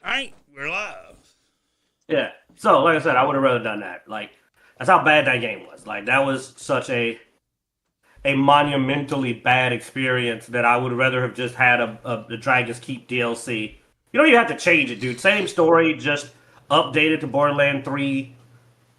All right, we're live. Yeah. So, like I said, I would have rather done that. Like, that's how bad that game was. Like, that was such a monumentally bad experience that I would rather have just had the Dragon's Keep DLC. You don't even have to change it, dude. Same story, just updated to Borderland 3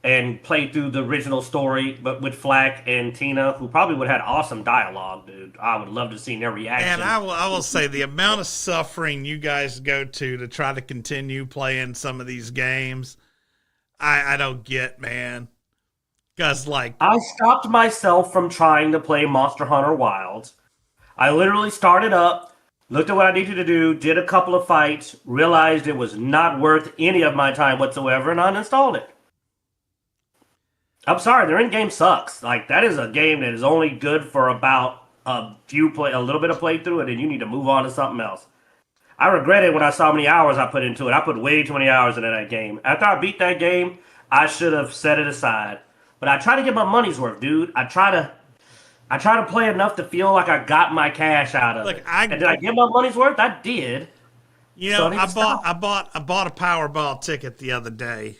and played through the original story, but with Flack and Tina, who probably would have had awesome dialogue, dude. I would love to see their And reaction. I will say the amount of suffering you guys go to try to continue playing some of these games, I don't get, man. Because, like, I stopped myself from trying to play Monster Hunter Wilds. I literally started up, looked at what I needed to do, did a couple of fights, realized it was not worth any of my time whatsoever, and uninstalled it. I'm sorry, their in-game sucks. Like that is a game that is only good for about a little bit of playthrough, and then you need to move on to something else. I regret it when I saw how many hours I put into it. I put way too many hours into that game. After I beat that game, I should have set it aside. But I try to get my money's worth, dude. I try to play enough to feel like I got my cash out of look, it. And did I get my money's worth? I did. So I need I to stop. bought a Powerball ticket the other day.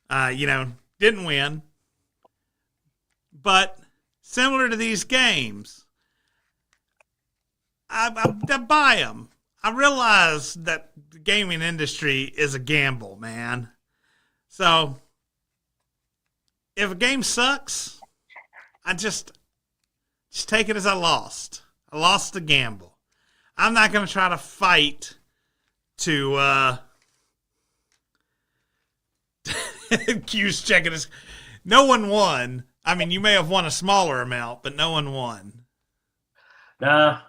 Didn't win, but similar to these games, I buy them. I realize that the gaming industry is a gamble, man. So if a game sucks, I just take it as I lost. I lost the gamble. I'm not going to try to fight to Q's checking his. No one won. I mean, you may have won a smaller amount, but no one won. Nah.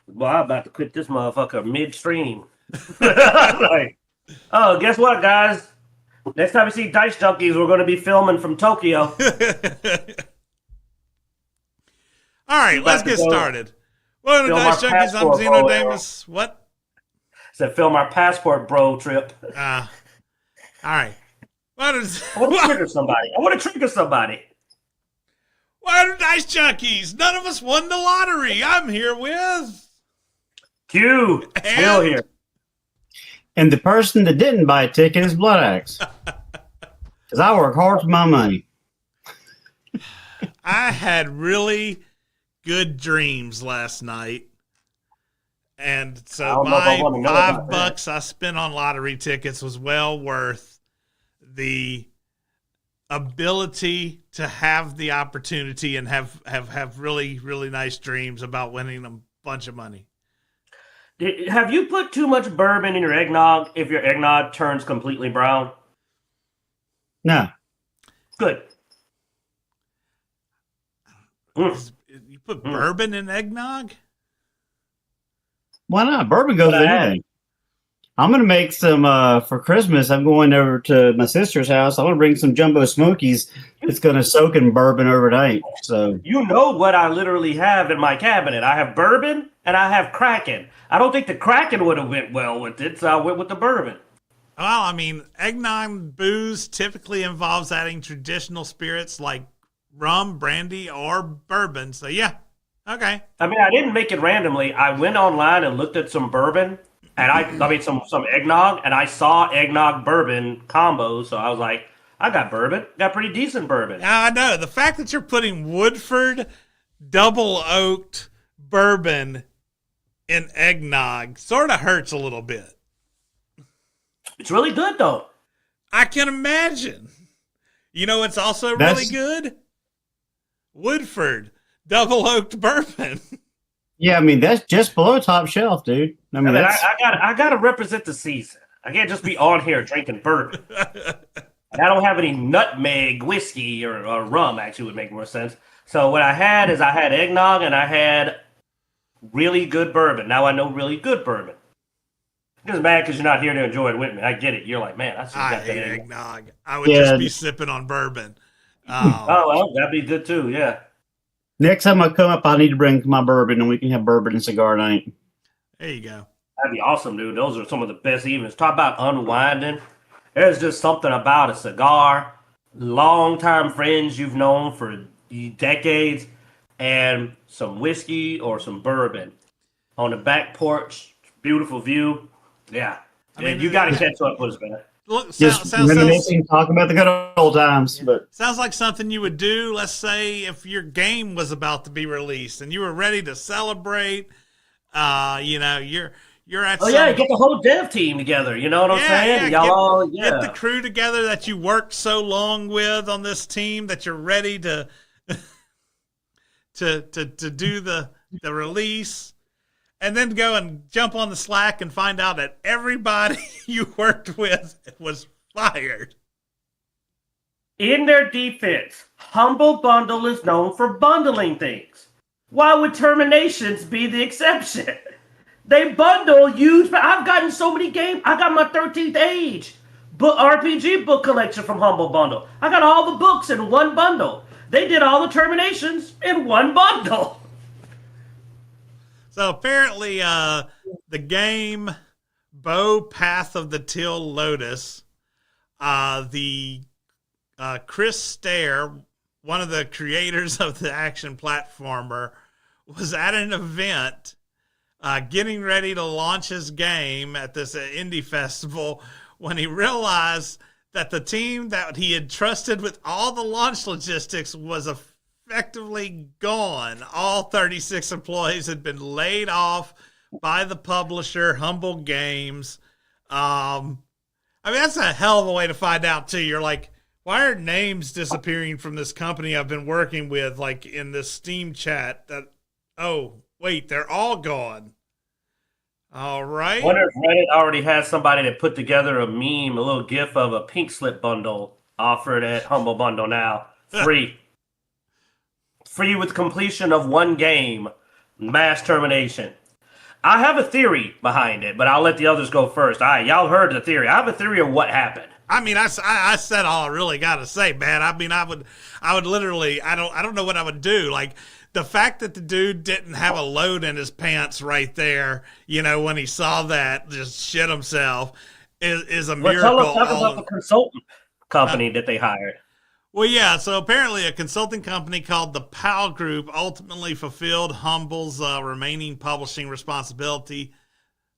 Well, I'm about to quit this motherfucker midstream. Like, oh, guess what, guys? Next time you see Dicejunkies, we're going to be filming from Tokyo. All right, About let's to get go started. Welcome to film Dice our Junkies. I'm passport, bro. Xenodamus. What? Said film our passport, bro. Trip. Uh, all right. What is I want to trigger somebody. I want to trigger somebody. what are Dice Junkies? None of us won the lottery. I'm here with Q, still and here. And the person that didn't buy a ticket is Bloodaxe. Because I work hard for my money. I had really good dreams last night. And I so don't know if I my want to know five about that. bucks I spent on lottery tickets was well worth the ability to have the opportunity and have really, really nice dreams about winning a bunch of money. Have you put too much bourbon in your eggnog if your eggnog turns completely brown? No. Good. Mm, You put mm. bourbon in eggnog? Why not? Bourbon goes But with I had, anything. I'm going to make some for Christmas. I'm going over to my sister's house. I'm going to bring some jumbo smokies. It's going to soak in bourbon overnight. So, you know what I literally have in my cabinet. I have bourbon and I have Kraken. I don't think the Kraken would have went well with it, so I went with the bourbon. Well, I mean, eggnog booze typically involves adding traditional spirits like rum, brandy, or bourbon. So, yeah, okay. I mean, I didn't make it randomly. I went online and looked at some bourbon, and I mean some eggnog, and I saw eggnog bourbon combos. So I was like, I got bourbon, got pretty decent bourbon. Now, I know the fact that you're putting Woodford double oaked bourbon in eggnog sort of hurts a little bit. It's really good though. I can imagine. You know, it's also really that's, good. Woodford double oaked bourbon. yeah, I mean, that's just below top shelf, dude. I I mean, mean, that's, I gotta represent the season. I can't just be on here drinking bourbon. And I don't have any nutmeg whiskey or rum. Actually, would make more sense. So what I had is I had eggnog and I had really good bourbon. Now I know really good bourbon. I'm just mad because you're not here to enjoy it with me. I get it. You're like, man, I should have I got that hate eggnog. eggnog. I would yeah. just be sipping on bourbon. Oh well, that'd be good too. Yeah. Next time I come up, I need to bring my bourbon and we can have bourbon and cigar night. There you go. That'd be awesome, dude. Those are some of the best evenings. Talk about unwinding. There's just something about a cigar, long-time friends you've known for decades, and some whiskey or some bourbon on the back porch. Beautiful view. Yeah, I Man, mean, you got to catch up with us, man. Look, Just reminiscing, talking about the good old times. But sounds like something you would do. Let's say if your game was about to be released and you were ready to celebrate. You're at Get the whole dev team together. You know what I'm saying? Y'all get the crew together that you worked so long with on this team that you're ready to to do the release, and then go and jump on the Slack and find out that everybody you worked with was fired. In their defense, Humble Bundle is known for bundling things. Why would terminations be the exception? They bundle huge. I've gotten so many games. I got my 13th Age RPG book collection from Humble Bundle. I got all the books in one bundle. They did all the terminations in one bundle. So apparently, the game Bow Path of the Teal Lotus, the Chris Stair, one of the creators of the action platformer, was at an event getting ready to launch his game at this indie festival when he realized that the team that he had trusted with all the launch logistics was effectively gone. All 36 employees had been laid off by the publisher, Humble Games. I mean, that's a hell of a way to find out, too. You're like, why are names disappearing from this company I've been working with, like in this Steam chat? That, oh, wait, they're all gone. All right. I wonder if Reddit already has somebody that put together a meme, a little gif of a pink slip bundle offered at Humble Bundle now. Free. Free with completion of one game. Mass termination. I have a theory behind it, but I'll let the others go first. All right, y'all heard the theory. I have a theory of what happened. I mean, I said all I really got to say, man. I mean, I would literally, I don't know what I would do. Like, the fact that the dude didn't have a load in his pants right there, when he saw that, just shit himself, is a miracle. Talk about the consultant company that they hired. Well, yeah, so apparently a consulting company called the PAL Group ultimately fulfilled Humble's remaining publishing responsibility.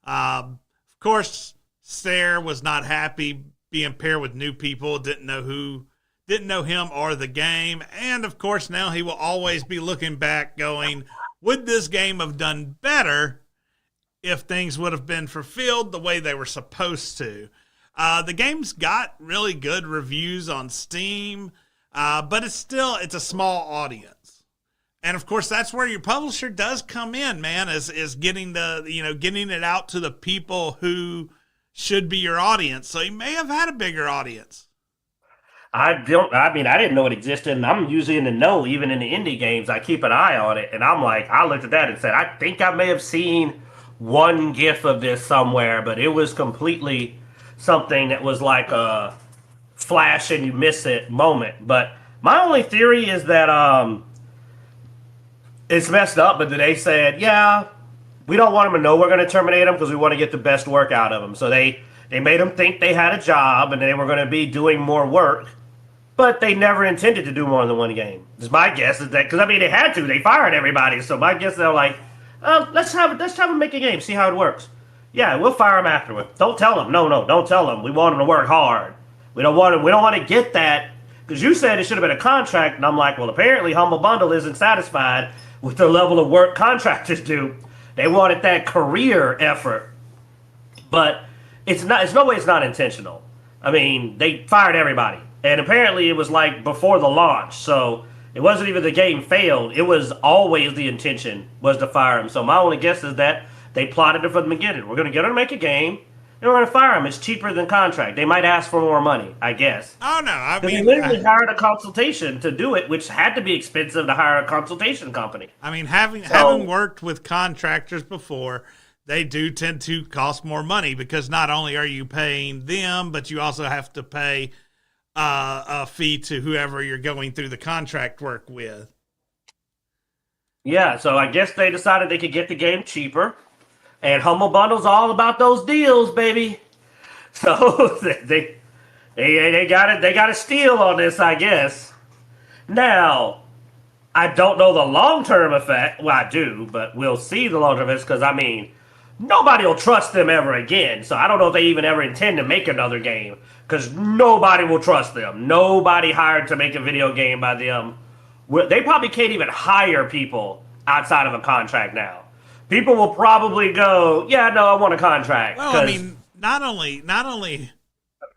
Of course, Stair was not happy being paired with new people, didn't know him or the game. And of course, now he will always be looking back going, would this game have done better if things would have been fulfilled the way they were supposed to? The game's got really good reviews on Steam, but it's a small audience. And of course, that's where your publisher does come in, man, is getting getting it out to the people who should be your audience. So he may have had a bigger audience. I didn't know it existed, and I'm usually in the know, even in the indie games. I keep an eye on it, and I'm like, I looked at that and said, I think I may have seen one GIF of this somewhere, but it was completely something that was like a flash and you miss it moment. But my only theory is that it's messed up, but they said, yeah, we don't want them to know we're going to terminate them because we want to get the best work out of them. So they made them think they had a job and they were going to be doing more work, but they never intended to do more than one game. It's my guess is that, because they had to. They fired everybody. So my guess they're like, let's have them make a game, see how it works. Yeah, we'll fire them afterward. Don't tell them. No, don't tell them. We want them to work hard. We don't want to get that, because you said it should have been a contract, and I'm like, well, apparently Humble Bundle isn't satisfied with the level of work contractors do. They wanted that career effort, but it's no way it's not intentional. I mean, they fired everybody, and apparently it was like before the launch, so it wasn't even the game failed. It was always the intention was to fire them. So my only guess is that they plotted it from the beginning. We're going to get them to make a game, and we're going to fire them. It's cheaper than contract. They might ask for more money, I guess. Oh, no. I they mean, literally hired a consultation to do it, which had to be expensive to hire a consultation company. I mean, having worked with contractors before, they do tend to cost more money, because not only are you paying them, but you also have to pay a fee to whoever you're going through the contract work with. Yeah, so I guess they decided they could get the game cheaper. And Humble Bundle's all about those deals, baby. So they got it. They got a steal on this, I guess. Now, I don't know the long-term effect. Well, I do, but we'll see the long-term effects, because, nobody will trust them ever again. So I don't know if they even ever intend to make another game because nobody will trust them. Nobody hired to make a video game by them. They probably can't even hire people outside of a contract now. People will probably go, yeah, no, I want a contract. Well, I mean, not only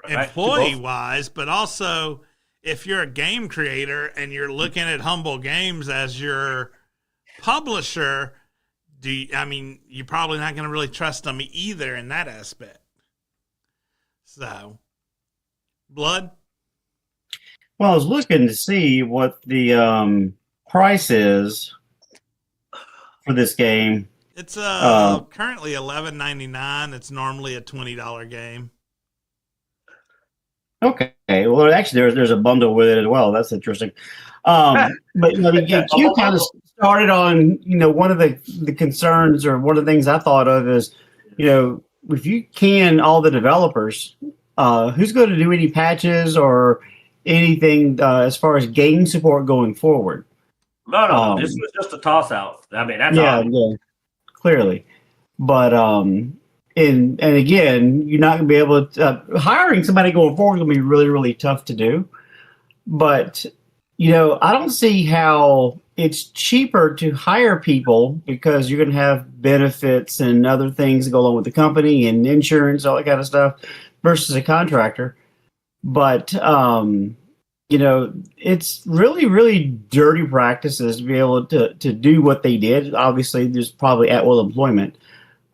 employee wise, but also if you're a game creator and you're looking at Humble Games as your publisher, you're probably not going to really trust them either in that aspect. So, Blood? Well, I was looking to see what the price is for this game. It's currently $11.99. It's normally a $20 game. Okay. Well, actually, there's a bundle with it as well. That's interesting. But the Q kind of started on one of the concerns, or one of the things I thought of is if you can all the developers, who's going to do any patches or anything as far as game support going forward? No, this was just a toss out. I mean, that's yeah, clearly. But and again, you're not going to be able to hiring somebody going forward is going to be really, really tough to do. But I don't see how it's cheaper to hire people because you're going to have benefits and other things that go along with the company and insurance, all that kind of stuff, versus a contractor. But it's really, really dirty practices to be able to do what they did. Obviously, there's probably at-will employment.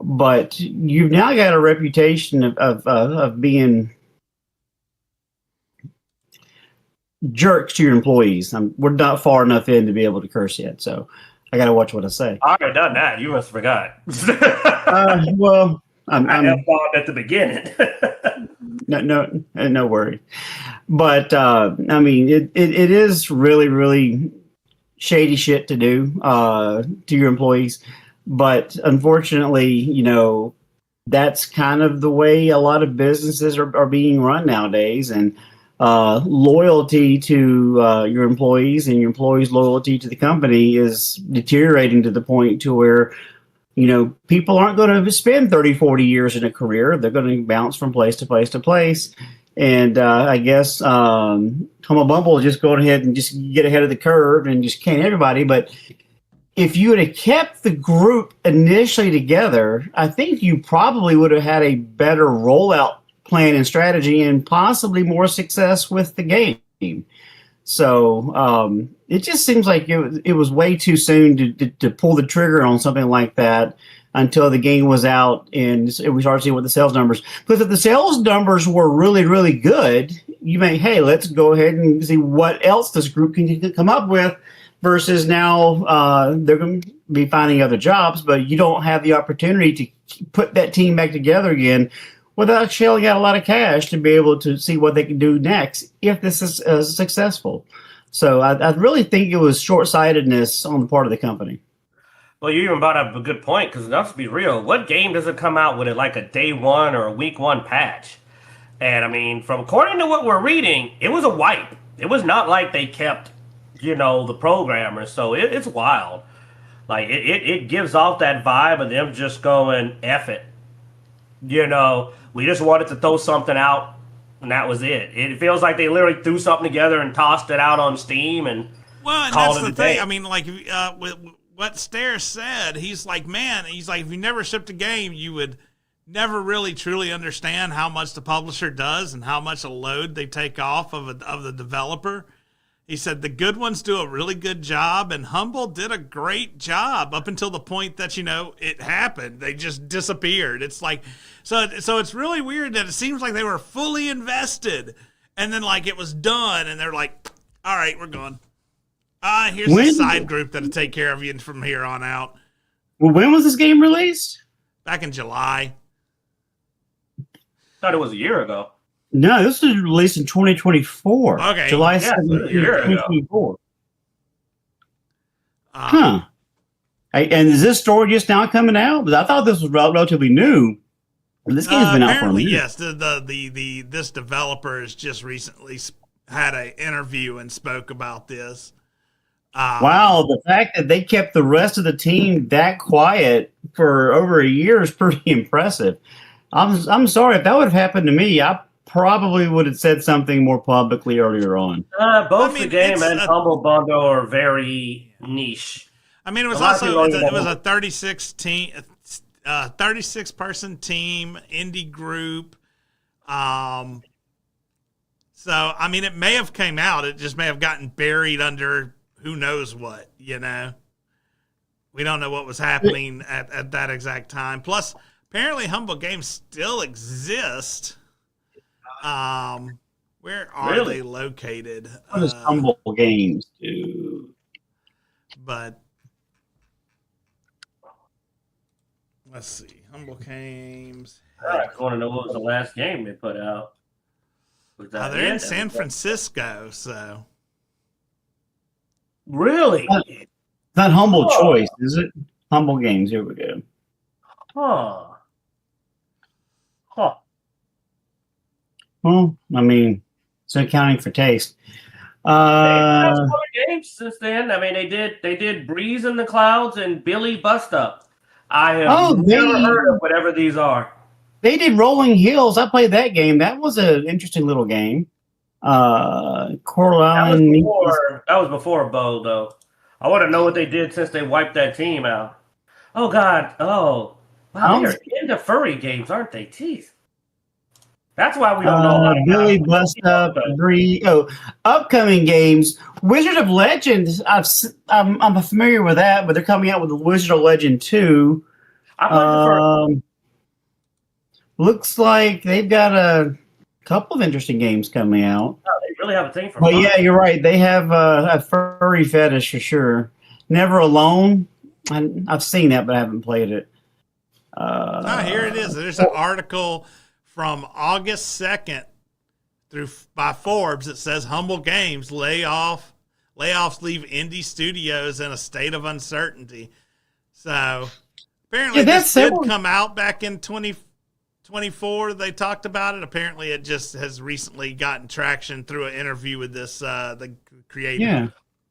But you've now got a reputation of being jerks to your employees. We're not far enough in to be able to curse yet, so I got to watch what I say. I already done that. You must have forgot. Well, I F-bombed at the beginning. No worry. But it is really, really shady shit to do to your employees. But unfortunately, that's kind of the way a lot of businesses are being run nowadays. And loyalty to your employees and your employees' loyalty to the company is deteriorating to the point to where, people aren't going to spend 30, 40 years in a career. They're going to bounce from place to place to place. And I guess Humble Bumble is just going ahead and just get ahead of the curve and just can't everybody. But if you would have kept the group initially together, I think you probably would have had a better rollout plan and strategy and possibly more success with the game. So it just seems like it was way too soon to pull the trigger on something like that until the game was out and we started seeing what the sales numbers. Because if the sales numbers were really, really good, you may, hey, let's go ahead and see what else this group can come up with. Versus now they're going to be finding other jobs, but you don't have the opportunity to put that team back together again without shelling out a lot of cash to be able to see what they can do next if this is successful. So I really think it was short-sightedness on the part of the company. Well, you even brought up a good point, because let's be real. What game does it come out with like a day one or a week one patch? And I mean, from according to what we're reading, it was a wipe. It was not like they kept the programmers. So it's wild. Like it gives off that vibe of them just going F it. We just wanted to throw something out and that was it. It feels like they literally threw something together and tossed it out on Steam and called it a day. Well, that's the thing. I mean, like with what Stare said, he's like, if you never shipped a game, you would never really truly understand how much the publisher does and how much a load they take off of the developer. He said the good ones do a really good job, and Humble did a great job up until the point that, it happened. They just disappeared. It's like, so it's really weird that it seems like they were fully invested, and then, like, it was done, and they're like, all right, we're gone. Here's a side group that'll take care of you from here on out. Well, when was this game released? Back in July. Thought it was a year ago. No, this was released in 2024. Okay. July 17th, 2024. And is this story just now coming out? Because I thought this was relatively new. This game's been out for a minute. Yes. This developer has just recently had an interview and spoke about this. Wow, the fact that they kept the rest of the team that quiet for over a year is pretty impressive. I'm sorry if that would have happened to me. I probably would have said something more publicly earlier on. Both I mean, the game it's and a- Humble Bundle are very niche. I mean, it was A lot of people also don't even it was know. a 36 person team indie group. So I mean, it may have came out. It just may have gotten buried under who knows what. You know, we don't know what was happening at that exact time. Plus, apparently, Humble Games still exist. Where are Really? they located? What does Humble Games do? But let's see, Humble Games. I want to know what was the last game they put out. Was that They're in it? San Francisco, so Really? It's not Humble Oh. Choice, is it? Humble Games. Here we go. Huh. Huh. Well, I mean, it's accounting for taste. They've had some other games since then. I mean, they did Breeze in the Clouds and Billy Bust Up. I have never heard of whatever these are. They did Rolling Hills. I played that game. That was an interesting little game. Coral Island. That was before Bo, though. I want to know what they did since they wiped that team out. Oh God! Oh, wow! They're into furry games, aren't they? Jeez. That's why we don't know. About Billy Bust Up. Upcoming games. Wizard of Legend. I'm familiar with that, but they're coming out with the Wizard of Legend 2. I played the first. Looks like they've got a couple of interesting games coming out. Oh, they really have a thing for. But yeah, you're right. They have a furry fetish for sure. Never Alone. I've seen that, but I haven't played it. here it is. There's an article from August 2nd by Forbes that says Humble Games layoffs leave indie studios in a state of uncertainty. So apparently this did come out back in 2024. They talked about it. Apparently it just has recently gotten traction through an interview with this the creator. Yeah.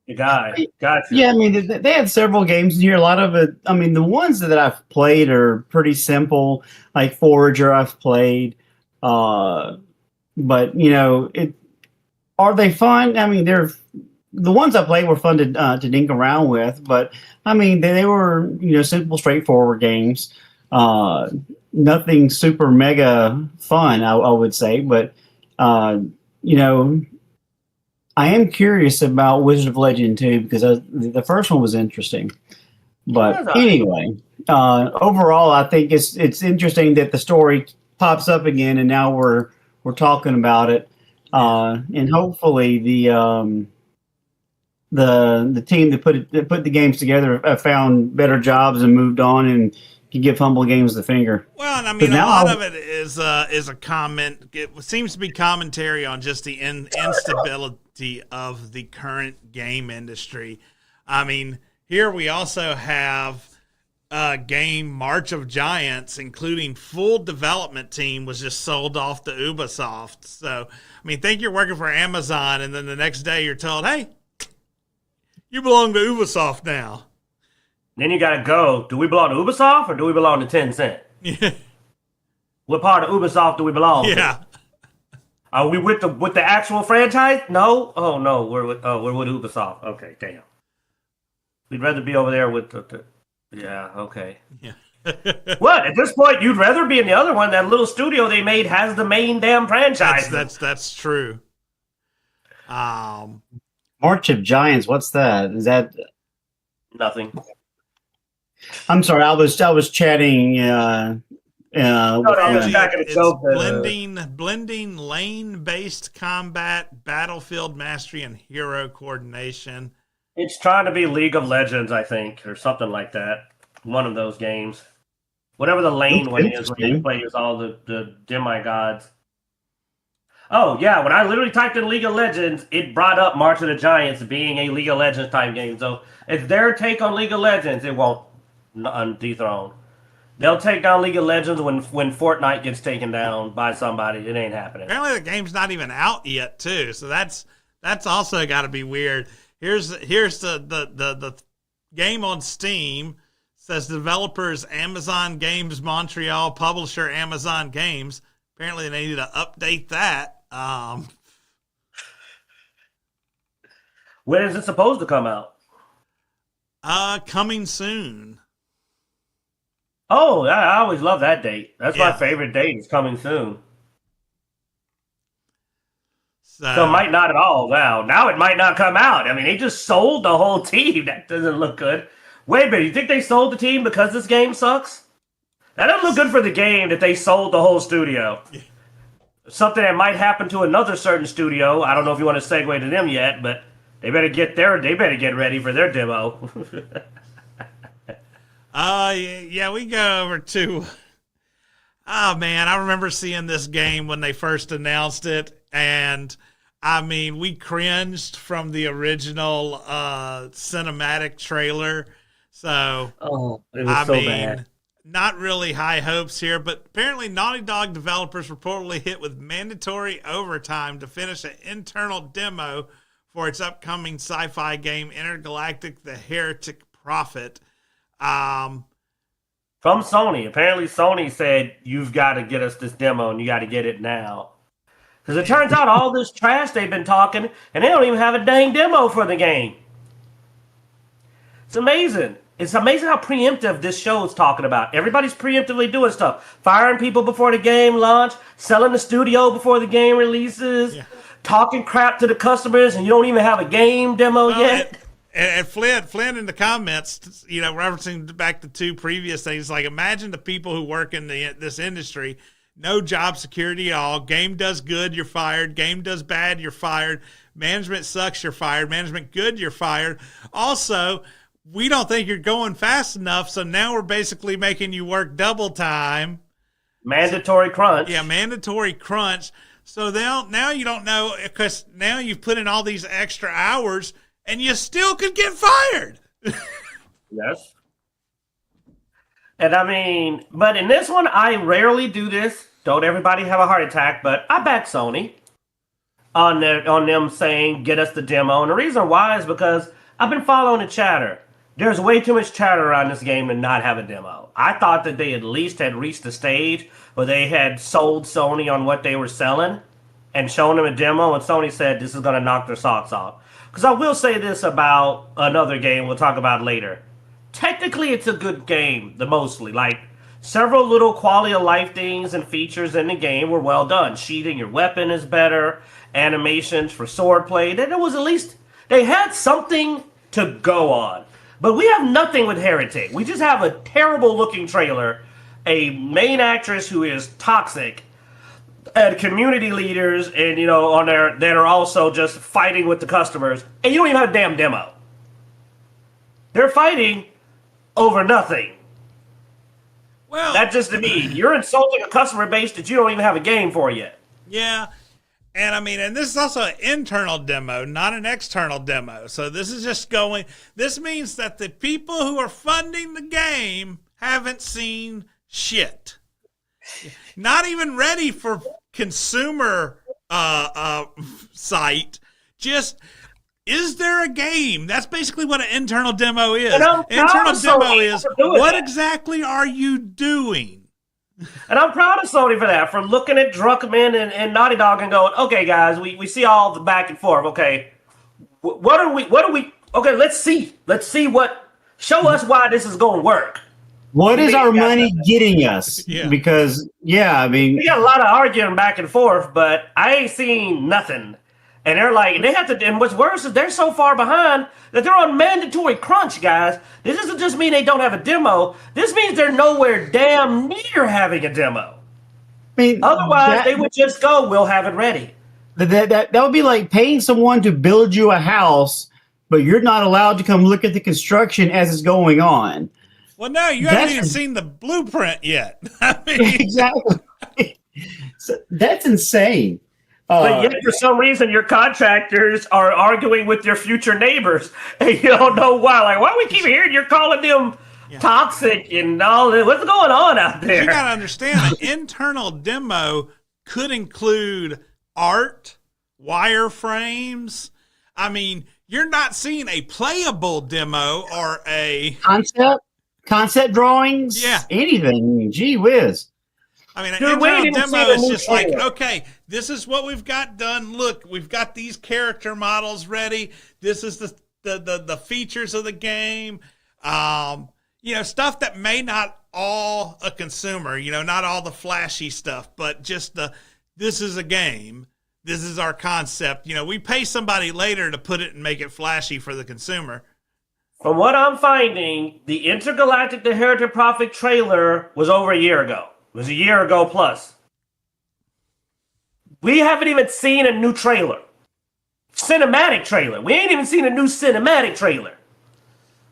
The guy. Gotcha. Yeah, I mean, they had several games in here. A lot of it, I mean, the ones that I've played are pretty simple, like Forager I've played. But, you know, are they fun? I mean, the ones I played were fun to dink around with, but, I mean, they were, you know, simple, straightforward games. Nothing super mega fun, I would say, but, you know, I am curious about Wizard of Legend 2 because the first one was interesting. But anyway, overall, I think it's interesting that the story pops up again, and now we're talking about it. And hopefully, the team that put the games together have found better jobs and moved on and can give Humble Games the finger. Well, and I mean, a lot of it is a comment. It seems to be commentary on just the instability of the current game industry. I mean, here we also have a game March of Giants, including full development team, was just sold off to Ubisoft. So, I mean, think you're working for Amazon, and then the next day you're told, hey, you belong to Ubisoft now. Then you got to go. Do we belong to Ubisoft or do we belong to Tencent? Yeah. What part of Ubisoft do we belong to? Yeah. Are we with the actual franchise? No. Oh no, we're with Ubisoft. Okay, damn. We'd rather be over there with the yeah. Okay. Yeah. What? At this point, you'd rather be in the other one. That little studio they made has the main damn franchise. That's true. March of Giants. What's that? Is that nothing? I'm sorry. I was chatting. It's blending lane-based combat, battlefield mastery, and hero coordination. It's trying to be League of Legends, I think, or something like that. One of those games. Whatever the lane one is when you play as all the demigods. Oh, yeah, when I literally typed in League of Legends, it brought up March of the Giants being a League of Legends type game. So if their take on League of Legends, it won't dethrone. They'll take down League of Legends when Fortnite gets taken down by somebody. It ain't happening. Apparently the game's not even out yet, too. So that's also got to be weird. Here's the game on Steam. Says developers Amazon Games Montreal, publisher Amazon Games. Apparently they need to update that. When is it supposed to come out? Coming soon. Oh, I always love that date. That's Yeah. my favorite date, is coming soon. So So it might not at all now. Now it might not come out. I mean, they just sold the whole team. That doesn't look good. Wait a minute, you think they sold the team because this game sucks? That doesn't look good for the game that they sold the whole studio. Something that might happen to another certain studio. I don't know if you want to segue to them yet, but they better get ready for their demo. yeah, we go over to. Oh man, I remember seeing this game when they first announced it, and I mean, we cringed from the original cinematic trailer. So, It was bad. Not really high hopes here, but apparently Naughty Dog developers reportedly hit with mandatory overtime to finish an internal demo for its upcoming sci-fi game Intergalactic: The Heretic Prophet. From Sony. Apparently Sony said, you've got to get us this demo and you got to get it now. Because it turns out all this trash they've been talking, and they don't even have a dang demo for the game. It's amazing. It's amazing how preemptive this show is talking about. Everybody's preemptively doing stuff. Firing people before the game launch, selling the studio before the game releases, talking crap to the customers, and you don't even have a game demo yet. And Flynn in the comments, referencing back to two previous things, like imagine the people who work in this industry, no job security at all. Game does good, you're fired. Game does bad, you're fired. Management sucks, you're fired. Management good, you're fired. Also, we don't think you're going fast enough, so now we're basically making you work double time. Mandatory crunch. Yeah, mandatory crunch. So now you don't know, because now you've put in all these extra hours, and you still could get fired. Yes. And I mean, but in this one, I rarely do this. Don't everybody have a heart attack, but I back Sony on them saying, get us the demo. And the reason why is because I've been following the chatter. There's way too much chatter around this game to not have a demo. I thought that they at least had reached the stage where they had sold Sony on what they were selling and shown them a demo, and Sony said this is going to knock their socks off. Because I will say this about another game we'll talk about later. Technically, it's a good game, mostly. Like, several little quality of life things and features in the game were well done. Sheathing your weapon is better. Animations for swordplay. There was at least, they had something to go on. But we have nothing with Heretic. We just have a terrible looking trailer, a main actress who is toxic, and community leaders, and on there that are also just fighting with the customers, and you don't even have a damn demo. They're fighting over nothing. Well, That's just to me. You're insulting a customer base that you don't even have a game for yet. yeah. And I mean, and this is also an internal demo, not an external demo. So this is just this means that the people who are funding the game haven't seen shit. Not even ready for consumer site. Just, is there a game? That's basically what an internal demo is. Internal demo is, what exactly are you doing? And I'm proud of Sony for that, for looking at Druckmann and Naughty Dog and going, okay, guys, we see all the back and forth. Okay, what are we? Okay, let's see show us why this is going to work. What is our money getting us? Yeah. Because, I mean, We got a lot of arguing back and forth, but I ain't seen nothing. And they're like, they have to, and what's worse is they're so far behind that they're on mandatory crunch, guys. This doesn't just mean they don't have a demo. This means they're nowhere damn near having a demo. I mean, Otherwise, they would just go, we'll have it ready. that would be like paying someone to build you a house, but you're not allowed to come look at the construction as it's going on. Well, no, you haven't even seen the blueprint yet. I mean, Exactly. So that's insane. But yet, for some reason, your contractors are arguing with your future neighbors, and you don't know why. Like, why do we keep hearing you're calling them toxic and all that? What's going on out there? You got to understand, an internal demo could include art, wireframes. I mean, You're not seeing a playable demo or a concept drawings, anything. Gee whiz. I mean, Dude, an we ain't internal even demo seen a is new just like, trailer. okay, this is what we've got done. Look, we've got these character models ready. This is the features of the game. Stuff that may not all a consumer, not all the flashy stuff, but just this is a game. This is our concept. We pay somebody later to put it and make it flashy for the consumer. From what I'm finding, the Intergalactic The Heretic Prophet trailer was over a year ago. It was a year ago plus. We haven't even seen a new trailer. Cinematic trailer. We ain't even seen a new cinematic trailer.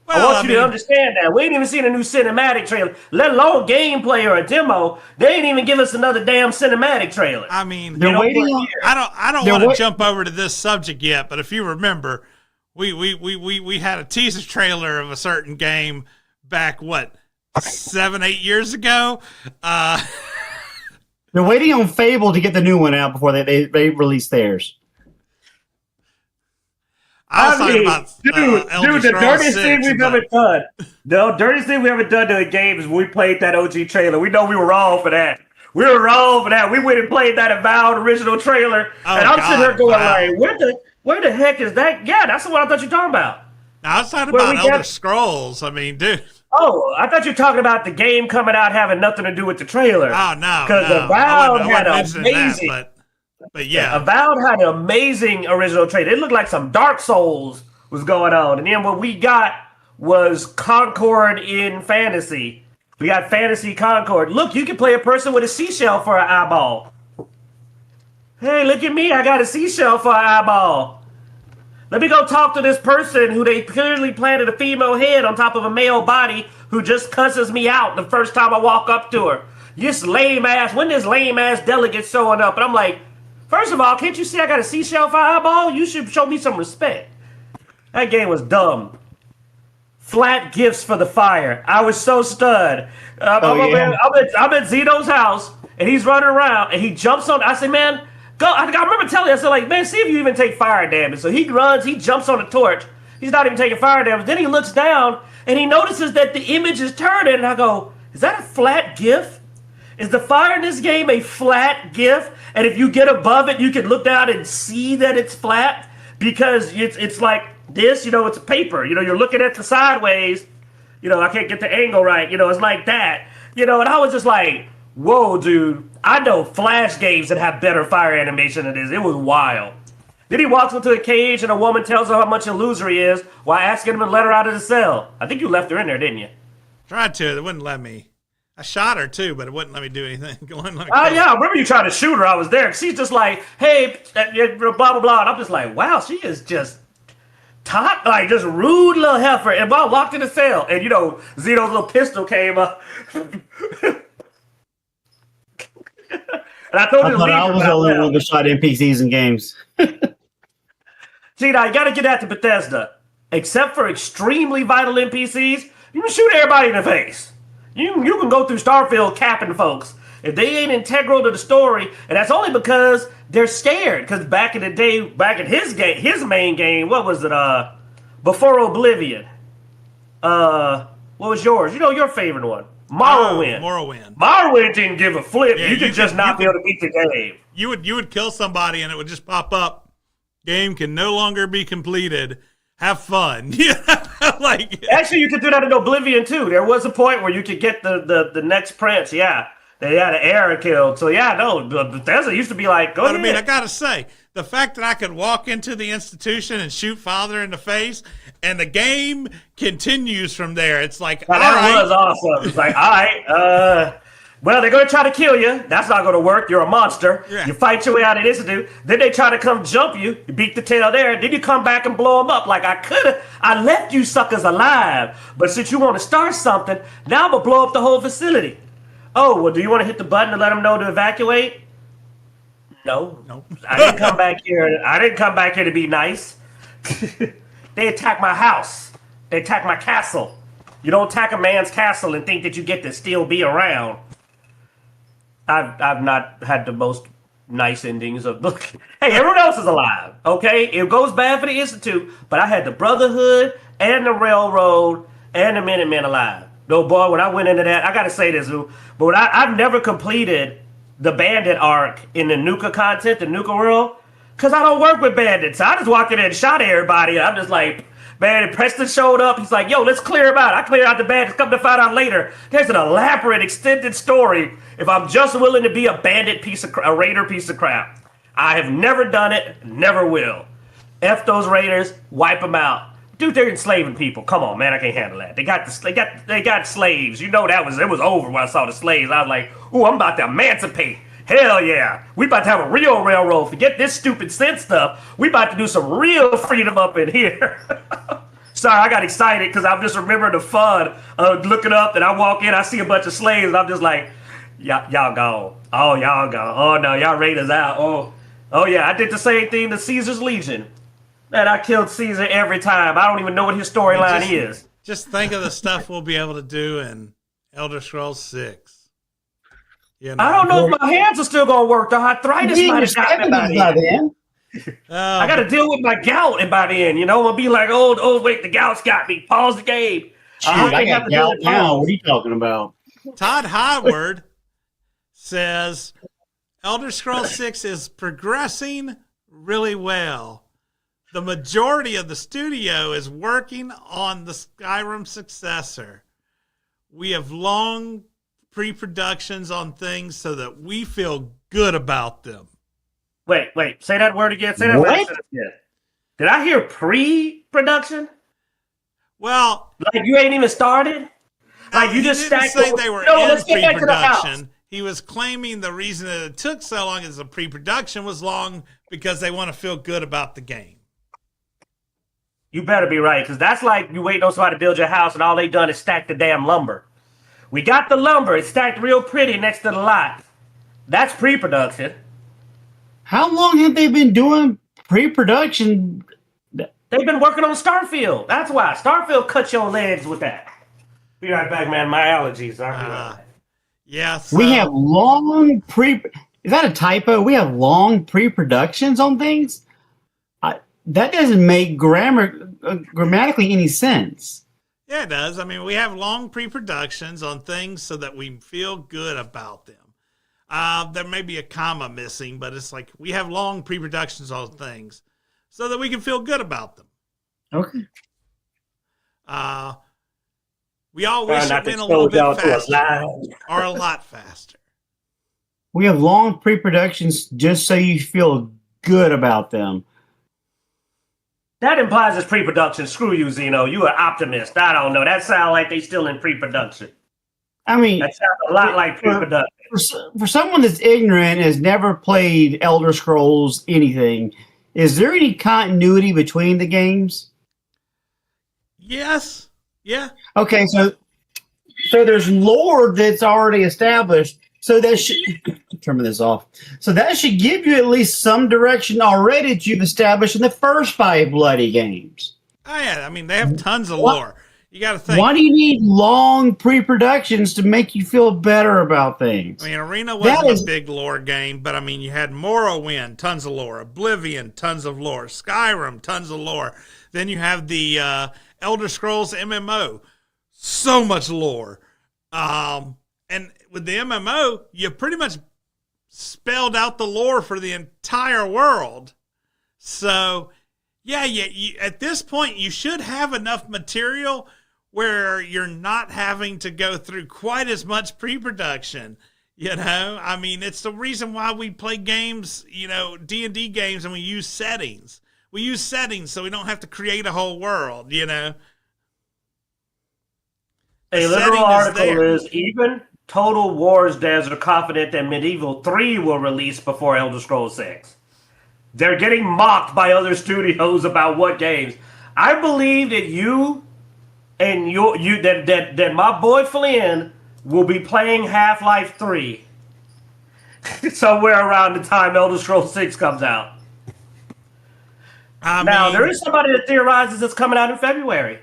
Well, I want you to understand that. We ain't even seen a new cinematic trailer, let alone gameplay or a demo. They ain't even give us another damn cinematic trailer. I mean, They're waiting on, I don't want to jump over to this subject yet, but if you remember, we had a teaser trailer of a certain game back 7-8 years ago. They're waiting on Fable to get the new one out before they release theirs. I was talking about the dirtiest thing we've ever done. The dirtiest thing we ever done to a game is we played that OG trailer. We know we were wrong for that. We were wrong for that. We went and played that Avowed original trailer, and I'm sitting here going like, where the heck is that? Yeah, that's the one I thought you were talking about. I was talking about Elder Scrolls. I mean, dude. Oh, I thought you were talking about the game coming out having nothing to do with the trailer. Oh, no. Because Avowed had amazing. But yeah. Avowed had an amazing original trailer. It looked like some Dark Souls was going on. And then what we got was Concord in fantasy. We got Fantasy Concord. Look, you can play a person with a seashell for an eyeball. Hey, look at me. I got a seashell for an eyeball. Let me go talk to this person who they clearly planted a female head on top of a male body who just cusses me out the first time I walk up to her. This lame ass, when this lame ass delegate showing up? And I'm like, first of all, can't you see I got a seashell for an eyeball? You should show me some respect. That game was dumb. Flat gifts for the fire. I was so stunned. I'm at Zeno's house, and he's running around, and he jumps on. I said, man, go. I remember telling you, I said, like, man, see if you even take fire damage. So he runs, he jumps on the torch. He's not even taking fire damage. Then he looks down, and he notices that the image is turning, and I go, is that a flat GIF? Is the fire in this game a flat GIF? And if you get above it, you can look down and see that it's flat? Because it's like this, it's paper. You're looking at the sideways. I can't get the angle right. It's like that. And I was just like, whoa, dude. I know Flash games that have better fire animation than this. It was wild. Then he walks into a cage and a woman tells her how much a loser he is while asking him to let her out of the cell. I think you left her in there, didn't you? Tried to. They wouldn't let me. I shot her too, but it wouldn't let me do anything. Yeah, I remember you trying to shoot her. I was there. She's just like, hey, blah, blah, blah. And I'm just like, wow, she is just just rude little heifer. And I walked in the cell. And, Zeno's little pistol came up. And I told you I was the only one that shot NPCs in games. See, now you got to get that to Bethesda. Except for extremely vital NPCs, you can shoot everybody in the face. You can go through Starfield capping folks. If they ain't integral to the story, and that's only because they're scared. Because back in the day, back in his main game, what was it? Before Oblivion. What was yours? Your favorite one. Morrowind. Morrowind didn't give a flip. Yeah, you could just not be able to beat the game. You would kill somebody and it would just pop up. Game can no longer be completed. Have fun. Actually, you could do that in Oblivion too. There was a point where you could get the next prince. Yeah, they had an error killed. So yeah, no, Bethesda used to be like, go ahead. I mean, I gotta say, the fact that I could walk into the institution and shoot Father in the face, and the game continues from there. It's like, that was awesome. It's like, all right, well, they're going to try to kill you. That's not going to work. You're a monster. Yeah. You fight your way out of the institute. Then they try to come jump you. You beat the tail there. Then you come back and blow them up. Like, I left you suckers alive. But since you want to start something, now I'm going to blow up the whole facility. Oh, well, do you want to hit the button to let them know to evacuate? No. I didn't come back here. I didn't come back here to be nice. They attacked my house. They attacked my castle. You don't attack a man's castle and think that you get to still be around. I've not had the most nice endings of look. Hey, everyone else is alive. Okay, it goes bad for the Institute, but I had the Brotherhood and the Railroad and the Minutemen alive. No boy, when I went into that, I gotta say this, but I've never completed the Bandit arc in the Nuka content, the Nuka world, because I don't work with bandits. I just walked in there and shot everybody. I'm just like, man, Preston showed up. He's like, yo, let's clear him out. I cleared out the bandits. Come to find out later, there's an elaborate, extended story if I'm just willing to be a bandit a raider piece of crap. I have never done it, never will. F those raiders, wipe them out. Dude, they're enslaving people. Come on, man, I can't handle that. They got slaves. You know it was over when I saw the slaves. I was like, ooh, I'm about to emancipate. Hell yeah. We about to have a real railroad. Forget this stupid sin stuff. We about to do some real freedom up in here. Sorry, I got excited because I'm just remembering the fun of looking up and I walk in, I see a bunch of slaves, and I'm just like, y'all gone. Oh, y'all gone. Oh, no, y'all raiders out. Oh, yeah, I did the same thing to Caesar's Legion. Man, I killed Caesar every time. I don't even know what his storyline is. Just think of the stuff we'll be able to do in Elder Scrolls 6. You know? I don't know if my hands are still going to work. The arthritis might have gotten me by then. I got to deal with my gout and by then, you know, I'll be like, oh, wait, the gout's got me. Pause the game. I got gout now. What are you talking about? Todd Howard says Elder Scrolls 6 is progressing really well. The majority of the studio is working on the Skyrim successor. We have long pre-productions on things so that we feel good about them. Wait. Say that word again. Say that word again. Did I hear pre-production? Well, like you ain't even started? Like you just didn't say they were in pre-production. He was claiming the reason that it took so long as the pre-production was long because they want to feel good about the game. You better be right, because that's like you waiting on somebody to build your house and all they done is stack the damn lumber. We got the lumber. It's stacked real pretty next to the lot. That's pre-production. How long have they been doing pre-production? They've been working on Starfield. That's why. Starfield cut your legs with that. Be right back, man. My allergies. Yes. We have long Is that a typo? We have long pre-productions on things? That doesn't make grammatically any sense. Yeah, it does. I mean, we have long pre-productions on things so that we feel good about them. There may be a comma missing, but it's like we have long pre-productions on things so that we can feel good about them. Okay. We all wish it went a little bit faster or a lot faster. We have long pre-productions just so you feel good about them. That implies it's pre-production. Screw you, Xeno. You are optimist. I don't know. That sounds like they still in pre-production. I mean, that sounds a lot like pre-production. For someone that's ignorant, has never played Elder Scrolls anything, is there any continuity between the games? Yes. Yeah. Okay, so there's lore that's already established. So that should turn this off. So that should give you at least some direction already that you've established in the first 5 bloody games. Oh yeah, I mean they have tons of lore. You got to think. Why do you need long pre-productions to make you feel better about things? I mean, Arena wasn't a big lore game, but I mean, you had Morrowind, tons of lore. Oblivion, tons of lore. Skyrim, tons of lore. Then you have the Elder Scrolls MMO, so much lore. And with the MMO, you pretty much spelled out the lore for the entire world. So, yeah, at this point, you should have enough material where you're not having to go through quite as much pre-production. You know, I mean, it's the reason why we play games, you know, D&D games, and we use settings. We use settings so we don't have to create a whole world, you know. A literal article is even Total Wars devs are confident that Medieval 3 will release before Elder Scrolls 6. They're getting mocked by other studios about what games. I believe that that my boy Flynn will be playing Half-Life 3 somewhere around the time Elder Scrolls 6 comes out. Now, there is somebody that theorizes it's coming out in February.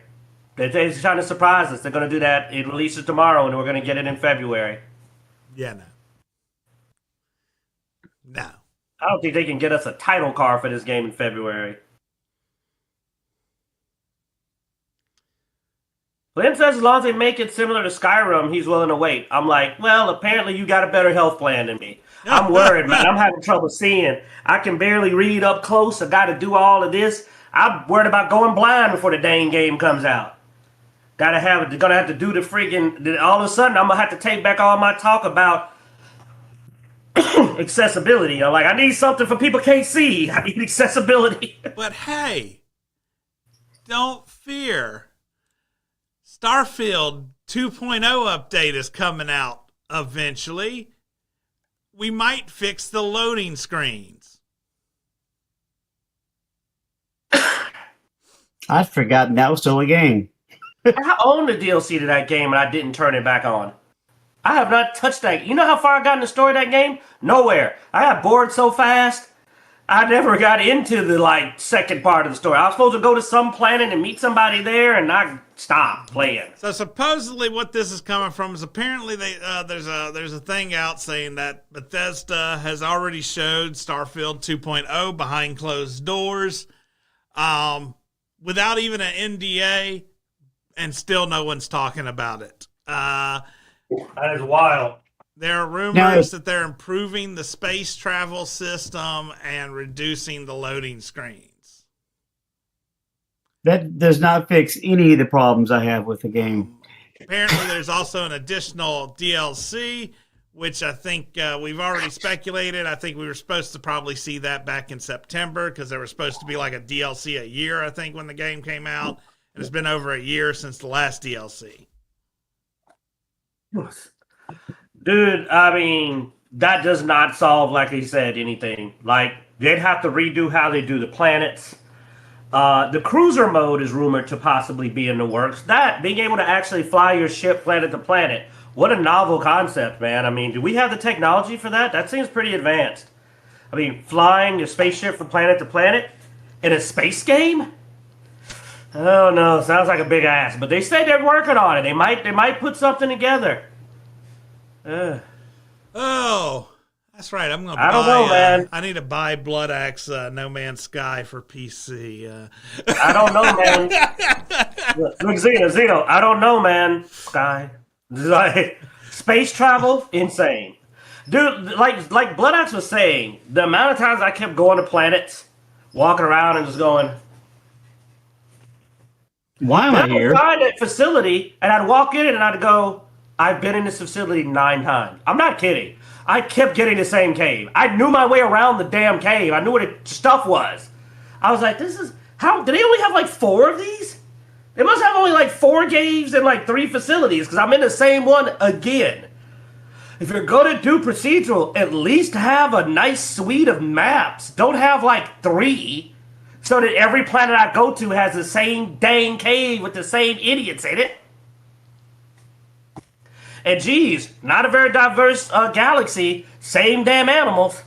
They're trying to surprise us. They're going to do that. It releases tomorrow, and we're going to get it in February. Yeah, no. I don't think they can get us a title card for this game in February. Glenn says as long as they make it similar to Skyrim, he's willing to wait. I'm like, well, apparently you got a better health plan than me. I'm worried, man. I'm having trouble seeing. I can barely read up close. I got to do all of this. I'm worried about going blind before the dang game comes out. Gonna have to do the freaking. All of a sudden, I'm gonna have to take back all my talk about accessibility. I'm like, I need something for people can't see. I need accessibility. But hey, don't fear. Starfield 2.0 update is coming out eventually. We might fix the loading screens. I'd forgotten that was still a game. I own the DLC to that game and I didn't turn it back on. I have not touched that. You know how far I got in the story of that game? Nowhere. I got bored so fast. I never got into the second part of the story. I was supposed to go to some planet and meet somebody there, and I stopped playing. So supposedly, what this is coming from is apparently there's a thing out saying that Bethesda has already showed Starfield 2.0 behind closed doors, without even an NDA, and still no one's talking about it. That is wild. There are rumors that they're improving the space travel system and reducing the loading screens. That does not fix any of the problems I have with the game. Apparently, there's also an additional DLC, which I think we've already speculated. I think we were supposed to probably see that back in September because there was supposed to be like a DLC a year, I think, when the game came out. And it's been over a year since the last DLC. Dude, I mean, that does not solve, like he said, anything. Like, they'd have to redo how they do the planets. The cruiser mode is rumored to possibly be in the works. That, being able to actually fly your ship planet to planet, what a novel concept, man. I mean, do we have the technology for that? That seems pretty advanced. I mean, flying your spaceship from planet to planet in a space game? Oh, no, sounds like a big ass. But they say they're working on it. They might put something together. Oh, that's right. I'm gonna. I don't know, man. I need to buy Bloodaxe No Man's Sky for PC. I don't know, man. Look, Zeno. I don't know, man. Sky, space travel, insane, dude. Like Bloodaxe was saying, the amount of times I kept going to planets, walking around and just going, why am I here? I'd find that facility, and I'd walk in and I'd go, I've been in this facility 9 times. I'm not kidding. I kept getting the same cave. I knew my way around the damn cave. I knew where the stuff was. I was like, this is... How... Do they only have 4 of these? They must have only 4 caves and 3 facilities, because I'm in the same one again. If you're going to do procedural, at least have a nice suite of maps. Don't have 3, so that every planet I go to has the same dang cave with the same idiots in it. And geez, not a very diverse galaxy. Same damn animals.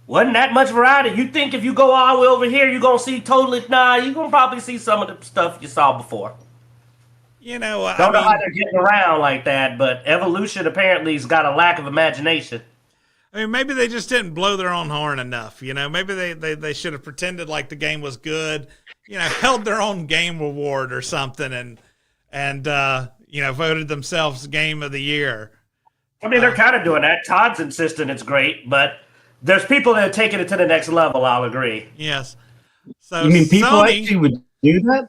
Wasn't that much variety. You think if you go all the way over here, you're going to see totally... Nah, you're going to probably see some of the stuff you saw before. You know... Don't know how they're getting around like that, but evolution apparently has got a lack of imagination. I mean, maybe they just didn't blow their own horn enough. You know, maybe they should have pretended like the game was good. You know, held their own game award or something and voted themselves Game of the Year. I mean, they're kind of doing that. Todd's insisting it's great, but there's people that are taking it to the next level, I'll agree. Yes. So you mean people Sony, actually would do that?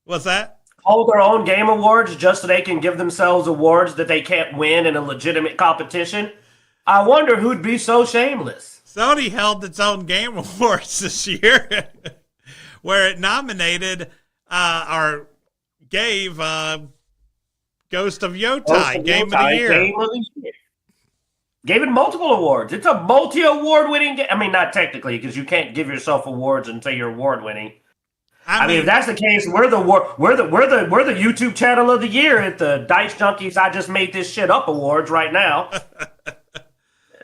What's that? Hold their own game awards just so they can give themselves awards that they can't win in a legitimate competition? I wonder who'd be so shameless. Sony held its own Game Awards this year where it nominated or gave... Ghost of Yotai, Game of the Year. Gave it multiple awards. It's a multi-award winning game. I mean, not technically, because you can't give yourself awards until you're award winning. I mean, if that's the case, we're the YouTube channel of the year at the Dicejunkies I Just Made This Shit Up Awards right now.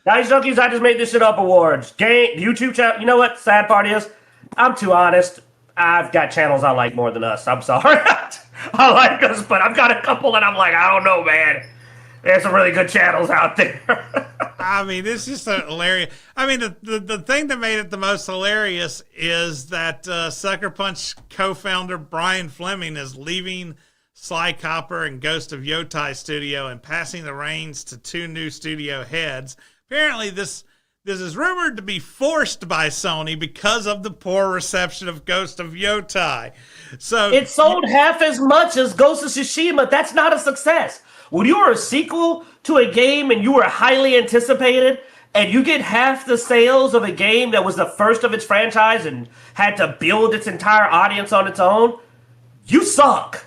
Dicejunkies I Just Made This Shit Up Awards. YouTube channel. You know what? Sad part is, I'm too honest. I've got channels I like more than us. I'm sorry. I like us, but I've got a couple that I'm like, I don't know, man. There's some really good channels out there. I mean, it's just hilarious. I mean, the thing that made it the most hilarious is that Sucker Punch co-founder Brian Fleming is leaving Sly Copper and Ghost of Yotai Studio and passing the reins to two new studio heads. Apparently, this is rumored to be forced by Sony because of the poor reception of Ghost of Yotai. So it sold half as much as Ghost of Tsushima. That's not a success. When you are a sequel to a game and you were highly anticipated and you get half the sales of a game that was the first of its franchise and had to build its entire audience on its own, you suck.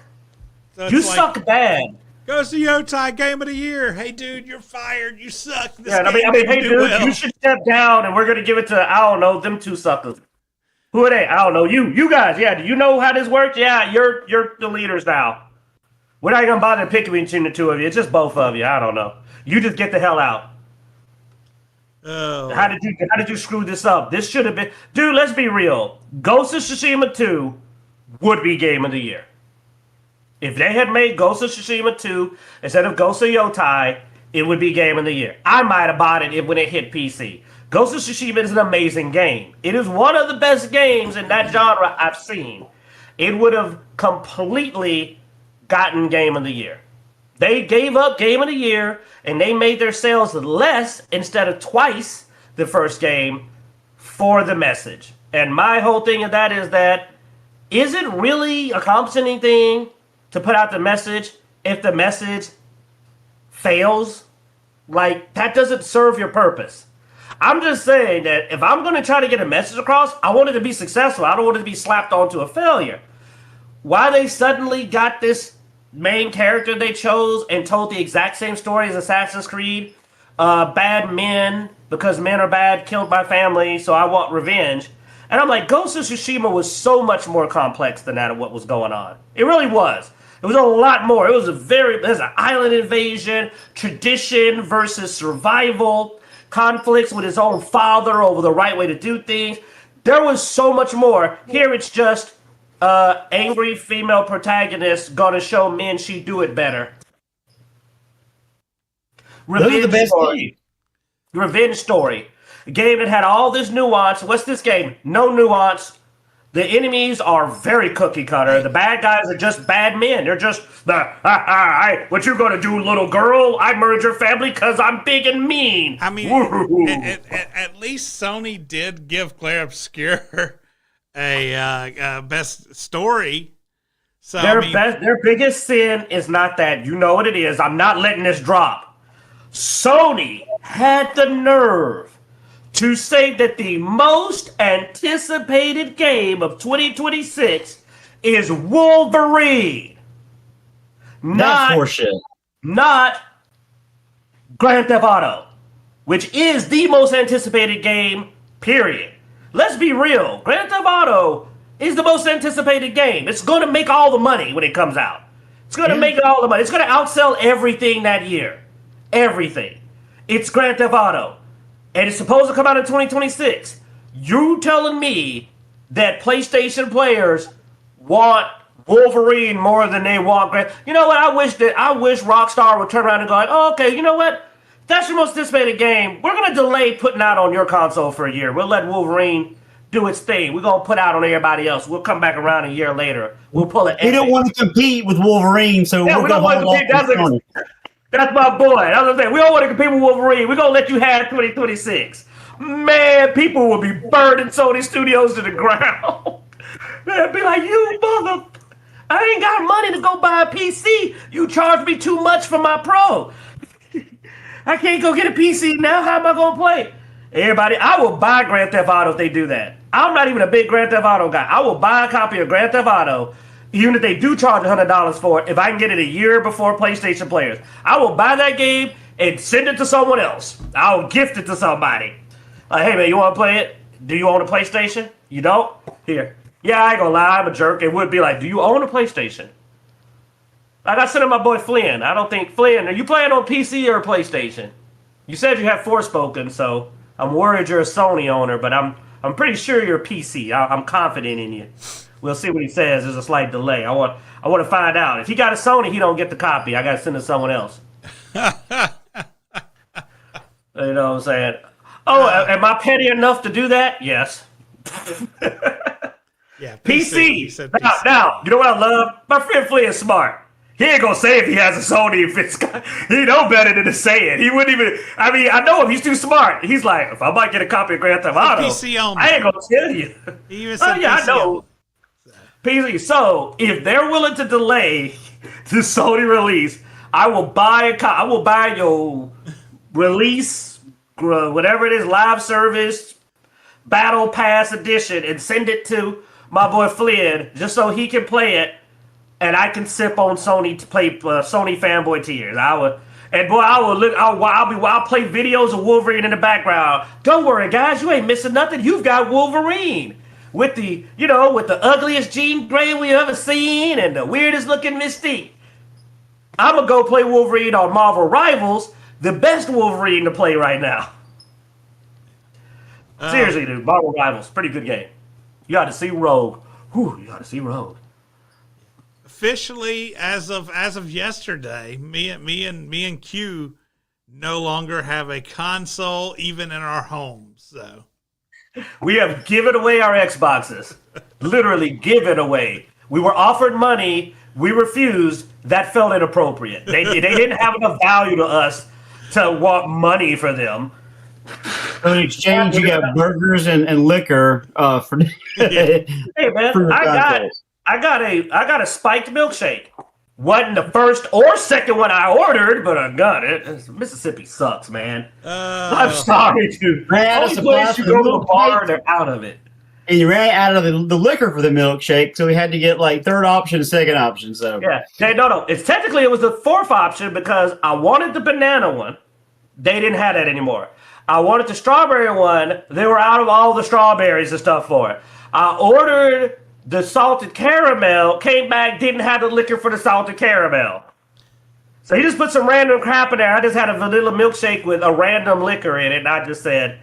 So you suck bad. Ghost of Yotai Game of the Year. Hey, dude, you're fired. You suck. I mean, hey, dude, you should step down and we're going to give it to, I don't know, them two suckers. Who are they? I don't know. You guys. Yeah, do you know how this works? Yeah, you're the leaders now. We're not going to bother picking between the two of you. It's just both of you. I don't know. You just get the hell out. Oh. How did you screw this up? This should have been... Dude, let's be real. Ghost of Tsushima 2 would be Game of the Year. If they had made Ghost of Tsushima 2 instead of Ghost of Yotai, it would be Game of the Year. I might have bought it when it hit PC. Ghost of Tsushima is an amazing game. It is one of the best games in that genre I've seen. It would have completely gotten Game of the Year. They gave up Game of the Year and they made their sales less instead of twice the first game for the message. And my whole thing of that is it really accomplishing anything to put out the message if the message fails? Like, that doesn't serve your purpose. I'm just saying that if I'm going to try to get a message across, I want it to be successful. I don't want it to be slapped onto a failure. Why they suddenly got this main character they chose and told the exact same story as Assassin's Creed, bad men, because men are bad, killed by family, so I want revenge. And I'm like, Ghost of Tsushima was so much more complex than that of what was going on. It really was. It was a lot more. There's an island invasion, tradition versus survival, conflicts with his own father over the right way to do things. There was so much more. Here it's just angry female protagonist gonna show men she do it better. Those are the best games. Revenge story. A game that had all this nuance. What's this game? No nuance. The enemies are very cookie cutter. The bad guys are just bad men. They're just what you gonna do, little girl? I murdered your family because I'm big and mean. I mean, at least Sony did give Claire Obscure a best story. So their biggest sin is not that. You know what it is. I'm not letting this drop. Sony had the nerve to say that the most anticipated game of 2026 is Wolverine. Not horseshit. Not Grand Theft Auto, which is the most anticipated game, period. Let's be real. Grand Theft Auto is the most anticipated game. It's going to make all the money when it comes out. It's going to make all the money. It's going to outsell everything that year. Everything. It's Grand Theft Auto. And it's supposed to come out in 2026. You telling me that PlayStation players want Wolverine more than they want Grand... You know what? I wish Rockstar would turn around and go like, oh, okay, you know what? That's your most anticipated game. We're going to delay putting out on your console for a year. We'll let Wolverine do its thing. We're going to put out on everybody else. We'll come back around a year later. We'll pull it. We don't want to compete with Wolverine, so we're going to hold off. That's my boy. That's what I'm saying. We don't want to compete with Wolverine. We're going to let you have 2026. Man, people will be burning Sony Studios to the ground. Man, be like, you mother... I ain't got money to go buy a PC. You charge me too much for my Pro. I can't go get a PC now. How am I going to play? Everybody, I will buy Grand Theft Auto if they do that. I'm not even a big Grand Theft Auto guy. I will buy a copy of Grand Theft Auto, even if they do charge $100 for it, if I can get it a year before PlayStation players. I will buy that game and send it to someone else. I'll gift it to somebody. Hey, man, you want to play it? Do you own a PlayStation? You don't? Here. Yeah, I ain't gonna lie, I'm a jerk. It would be like, do you own a PlayStation? I got sent to my boy Flynn. I don't think, Flynn, are you playing on PC or PlayStation? You said you have Forspoken, so I'm worried you're a Sony owner, but I'm pretty sure you're a PC. I'm confident in you. We'll see what he says. There's a slight delay. I want to find out. If he got a Sony, he don't get the copy. I got to send it to someone else. You know what I'm saying? Oh, am I petty enough to do that? Yes. Yeah, PC. PC. Now, you know what I love? My friend Flea is smart. He ain't gonna say if he has a Sony if it's got, he know better than to say it. He wouldn't even. I mean, I know him. He's too smart. He's like, if I might get a copy of Grand Theft Auto, PC only. I ain't gonna tell you. He even said yeah, PC I know. only. PC. So if they're willing to delay the Sony release, I will buy I will buy your release, whatever it is, live service, battle pass edition, and send it to my boy Flynn just so he can play it, and I can sip on Sony to play Sony fanboy tears. I would. And boy, I'll play videos of Wolverine in the background. Don't worry, guys, you ain't missing nothing. You've got Wolverine with the ugliest Jean Grey we ever seen and the weirdest looking Mystique. I'm gonna go play Wolverine on Marvel Rivals, the best Wolverine to play right now. Seriously, dude, Marvel Rivals, pretty good game. You got to see Rogue. Whew, you got to see Rogue. Officially, as of yesterday, me and Q no longer have a console even in our homes. So we have given away our Xboxes. Literally given away. We were offered money. We refused. That felt inappropriate. They didn't have enough value to us to want money for them. In exchange, you got burgers and liquor for. Hey man, I got a spiked milkshake. Wasn't the first or second one I ordered, but I got it. Mississippi sucks, man. I'm sorry, dude. Only place you go to a bar, they're out of it. And you ran out of the liquor for the milkshake, so we had to get like third option, second option. So yeah, no. It was the fourth option because I wanted the banana one. They didn't have that anymore. I wanted the strawberry one. They were out of all the strawberries and stuff for it. I ordered the salted caramel, came back, didn't have the liquor for the salted caramel. So he just put some random crap in there. I just had a vanilla milkshake with a random liquor in it, and I just said,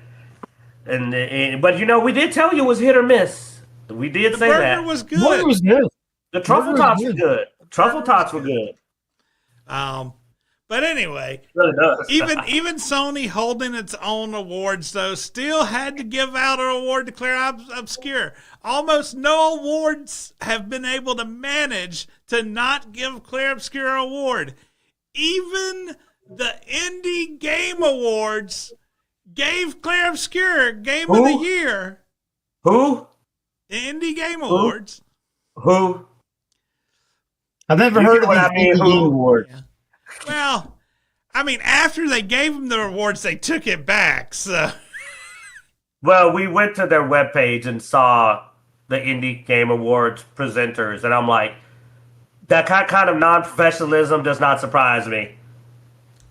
but we did tell you it was hit or miss. We did say that. The burger was good. The burger was good. The truffle tots were good. Truffle tots were good. But anyway, even Sony holding its own awards, though, still had to give out an award to Claire Obscure. Almost no awards have been able to manage to not give Claire Obscure an award. Even the Indie Game Awards gave Claire Obscure Game of the Year. Who? The Indie Game Awards. Who? I've never heard of the Indie Game Awards. Yeah. Well, I mean, after they gave them the awards, they took it back. So, well, we went to their webpage and saw the Indie Game Awards presenters, and I'm like, that kind of non-professionalism does not surprise me.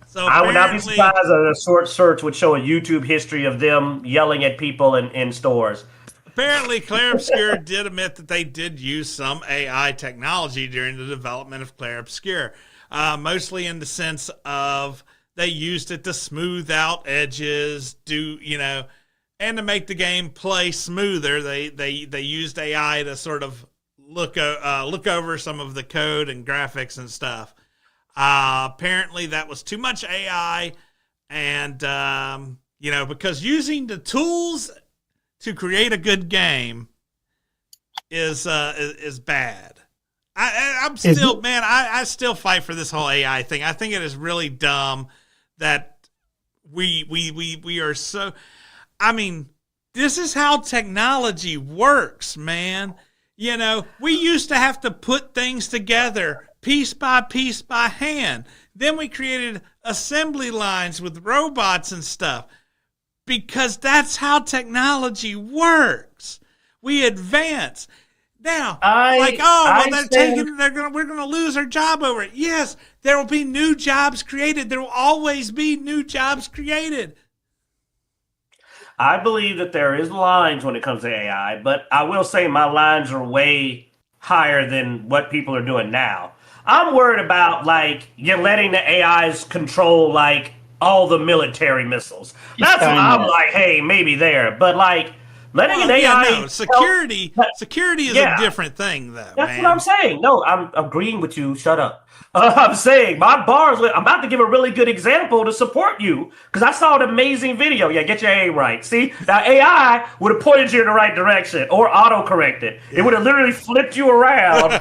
So I would not be surprised if a short search would show a YouTube history of them yelling at people in stores. Apparently, Claire Obscure did admit that they did use some AI technology during the development of Claire Obscure. Mostly in the sense of they used it to smooth out edges, and to make the game play smoother. They used AI to sort of look over some of the code and graphics and stuff. Apparently that was too much AI, and because using the tools to create a good game is bad. I'm still, man, I still fight for this whole AI thing. I think it is really dumb that we are so, I mean, this is how technology works, man. We used to have to put things together piece by hand. Then we created assembly lines with robots and stuff because that's how technology works. We advance. Now, we're gonna lose our job over it. Yes, there will be new jobs created. There will always be new jobs created. I believe that there is lines when it comes to AI, but I will say my lines are way higher than what people are doing now. I'm worried about you're letting the AIs control all the military missiles. That's what I'm like, hey, maybe there, but Letting an AI security is a different thing, though. That's what I'm saying. No, I'm agreeing with you. Shut up. I'm saying my bars. I'm about to give a really good example to support you because I saw an amazing video. Yeah, get your A right. See, now AI would have pointed you in the right direction or auto-corrected. It would have literally flipped you around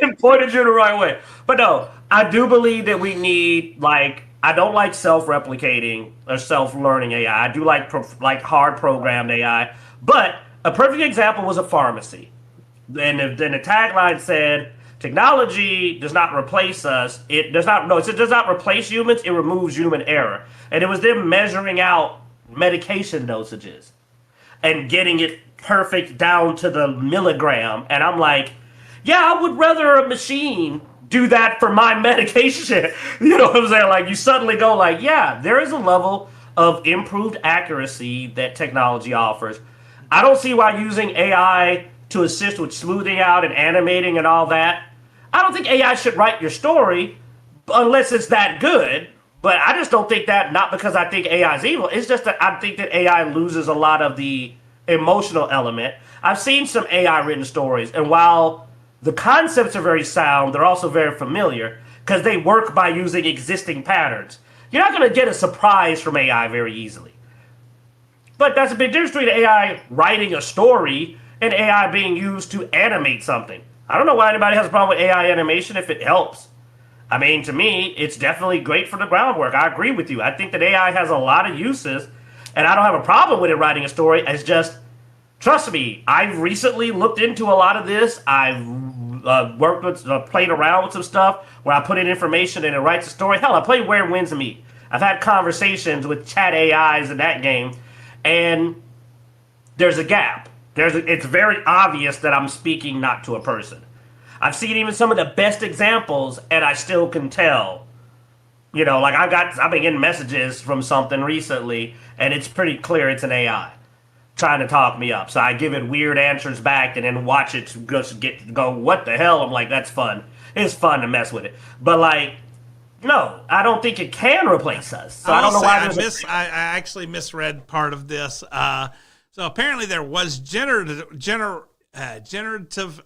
and pointed you in the right way. But no, I do believe that we need I don't like self-replicating or self-learning AI. I do like hard-programmed AI. But a perfect example was a pharmacy. And then the tagline said, technology does not replace us. It does not replace humans. It removes human error. And it was them measuring out medication dosages and getting it perfect down to the milligram. And I'm like, yeah, I would rather a machine do that for my medication. You know what I'm saying? Like, you suddenly go like, yeah, there is a level of improved accuracy that technology offers. I don't see why using AI to assist with smoothing out and animating and all that. I don't think AI should write your story unless it's that good. But I just don't think that, not because I think AI is evil. It's just that I think that AI loses a lot of the emotional element. I've seen some AI written stories, and while the concepts are very sound, they're also very familiar because they work by using existing patterns. You're not going to get a surprise from AI very easily. But that's a big difference between AI writing a story and AI being used to animate something. I don't know why anybody has a problem with AI animation if it helps. I mean, to me, it's definitely great for the groundwork. I agree with you. I think that AI has a lot of uses, and I don't have a problem with it writing a story. It's just, trust me, I've recently looked into a lot of this. I've worked with, played around with some stuff where I put in information and it writes a story. Hell, I played Where Winds Meet. I've had conversations with chat AIs in that game. And there's a gap. It's very obvious that I'm speaking not to a person. I've seen even some of the best examples, and I still can tell. You know, like I've been getting messages from something recently, and it's pretty clear it's an AI trying to talk me up. So I give it weird answers back, and then watch it just go, what the hell? I'm like, that's fun. It's fun to mess with it, but no, I don't think it can replace us. So I don't know why. I actually misread part of this. So apparently there was generative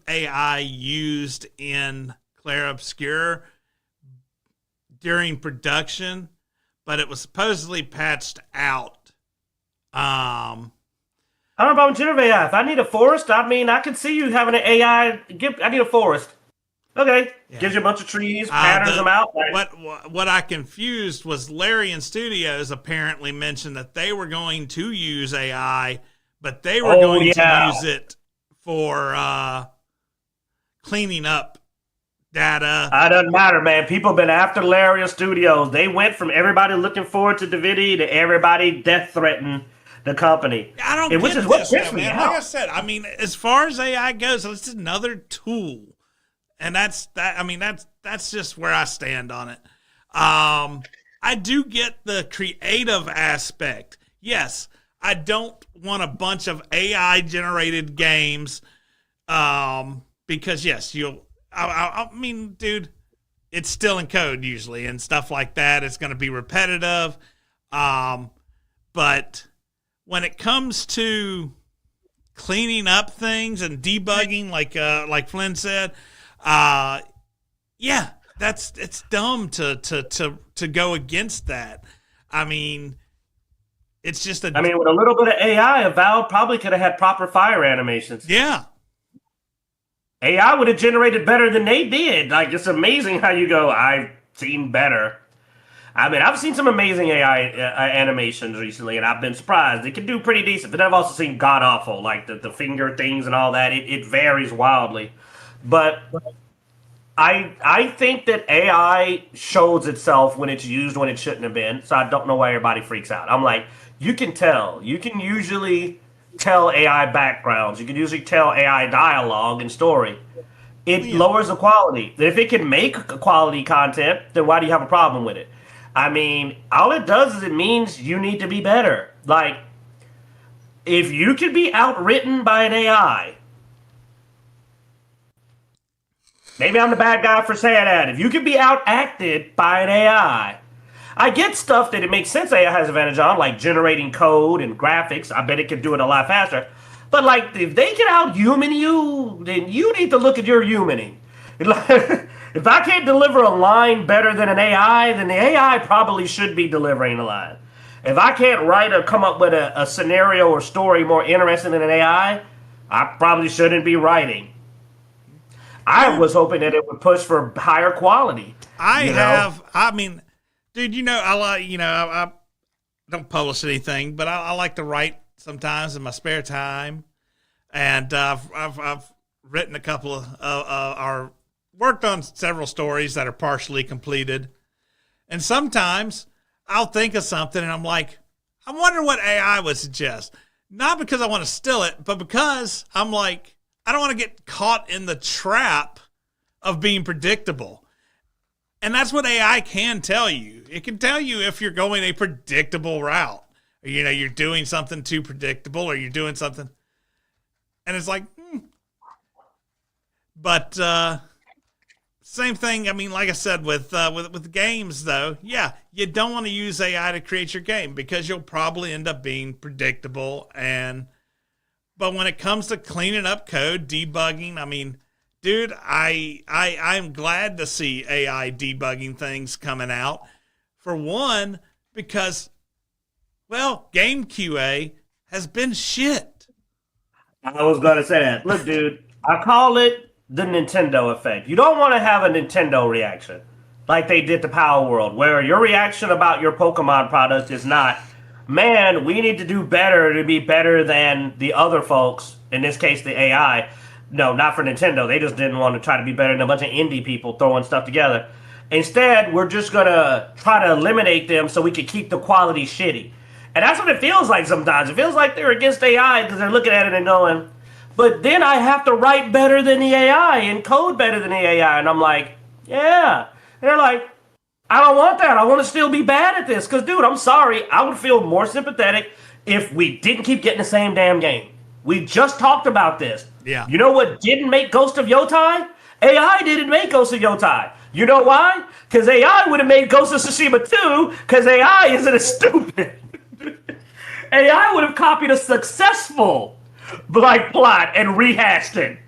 AI used in Clair Obscur during production, but it was supposedly patched out. I don't know about generative AI. If I need a forest, I mean, I can see you having an AI. I need a forest. Okay, gives you a bunch of trees, patterns them out. What I confused was Larian Studios apparently mentioned that they were going to use AI, but they were going to use it for cleaning up data. It doesn't matter, man. People have been after Larian Studios. They went from everybody looking forward to Divinity to everybody death threatening the company. I don't get this, man. Like I said, I mean, as far as AI goes, it's another tool. And that's just where I stand on it. I do get the creative aspect. Yes, I don't want a bunch of AI generated games. Because yes, I mean, dude, it's still in code usually and stuff like that. It's going to be repetitive. But when it comes to cleaning up things and debugging, like Flynn said, it's dumb to go against that. I mean, it's just with a little bit of AI, Valve probably could have had proper fire animations. Yeah. AI would have generated better than they did. Like, it's amazing how you go, I've seen better. I mean, I've seen some amazing AI animations recently, and I've been surprised. It can do pretty decent, but I've also seen god-awful, like the finger things and all that. It varies wildly. But I think that AI shows itself when it's used when it shouldn't have been, so I don't know why everybody freaks out. I'm like, you can tell. You can usually tell AI backgrounds. You can usually tell AI dialogue and story. It lowers the quality. If it can make quality content, then why do you have a problem with it? I mean, all it does is it means you need to be better. Like, if you can be outwritten by an AI, maybe I'm the bad guy for saying that. If you can be outacted by an AI, I get stuff that it makes sense AI has advantage on, like generating code and graphics. I bet it can do it a lot faster. But like, if they can out-human you, then you need to look at your humaning. If I can't deliver a line better than an AI, then the AI probably should be delivering a line. If I can't write or come up with a scenario or story more interesting than an I probably shouldn't be writing. I was hoping that it would push for higher quality. I mean, dude, I like, I don't publish anything, but I like to write sometimes in my spare time. And I've written a couple of, worked on several stories that are partially completed. And sometimes I'll think of something and I'm like, I wonder what AI would suggest. Not because I want to steal it, but because I'm like, I don't want to get caught in the trap of being predictable. And that's what AI can tell you. It can tell you if you're going a predictable route. Or, you're doing something too predictable, or you're doing something. And it's like, But same thing. I mean, like I said, with games, though, yeah, you don't want to use AI to create your game because you'll probably end up being predictable. But when it comes to cleaning up code, debugging, I mean, dude, I'm glad to see AI debugging things coming out. For one, because, well, game QA has been shit. I was going to say that. Look, dude, I call it the Nintendo effect. You don't want to have a Nintendo reaction like they did to Power World, where your reaction about your Pokemon product is not, man, we need to do better to be better than the other folks, in this case, the AI. No, not for Nintendo. They just didn't want to try to be better than a bunch of indie people throwing stuff together. Instead, we're just going to try to eliminate them so we can keep the quality shitty. And that's what it feels like sometimes. It feels like they're against AI because they're looking at it and going, but then I have to write better than the AI and code better than the AI. And I'm like, yeah. And they're like, I don't want that. I want to still be bad at this. Because, dude, I'm sorry. I would feel more sympathetic if we didn't keep getting the same damn game. We just talked about this. Yeah. You know what didn't make Ghost of Yotai? AI didn't make Ghost of Yotai. You know why? Because AI would have made Ghost of Tsushima 2 because AI isn't as stupid. AI would have copied a successful plot and rehashed it.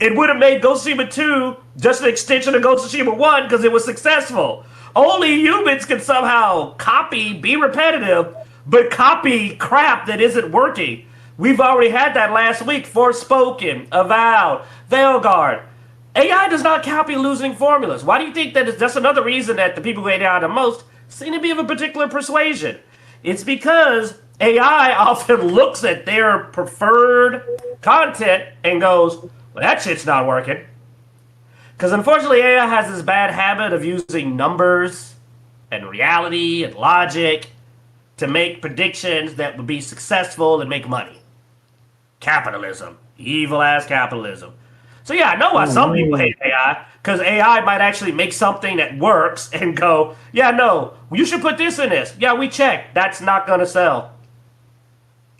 It would have made Ghost of Tsushima 2 just an extension of Ghost of Tsushima 1 because it was successful. Only humans can somehow copy, be repetitive, but copy crap that isn't working. We've already had that last week. Forspoken, Avowed, Veilguard. AI does not copy losing formulas. Why do you think that that's another reason that the people who hate AI the most seem to be of a particular persuasion? It's because AI often looks at their preferred content and goes, well, that shit's not working. Because unfortunately, AI has this bad habit of using numbers and reality and logic to make predictions that would be successful and make money. Capitalism. Evil-ass capitalism. So yeah, I know why some people hate AI, because AI might actually make something that works and go, yeah, no, you should put this in this. Yeah, we checked. That's not going to sell.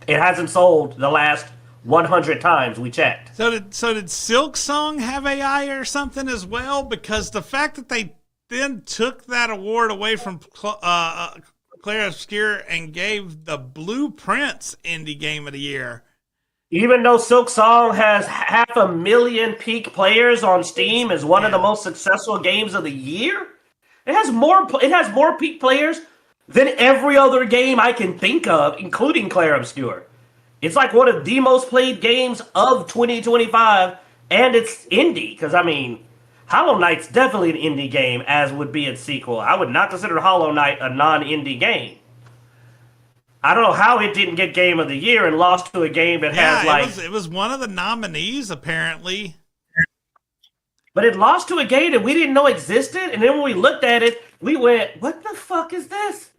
It hasn't sold the last 100 times we checked. So did Silk Song have AI or something as well? Because the fact that they then took that award away from Claire Obscure and gave the Blueprints Indie Game of the Year. Even though Silk Song has 500,000 peak players on Steam as one of the most successful games of the year, it has more peak players than every other game I can think of, including Claire Obscure. It's like one of the most played games of 2025, and it's indie. Because, I mean, Hollow Knight's definitely an indie game, as would be its sequel. I would not consider Hollow Knight a non-indie game. I don't know how it didn't get Game of the Year and lost to a game that has it was one of the nominees apparently. But it lost to a game that we didn't know existed, and then when we looked at it, we went, "What the fuck is this?"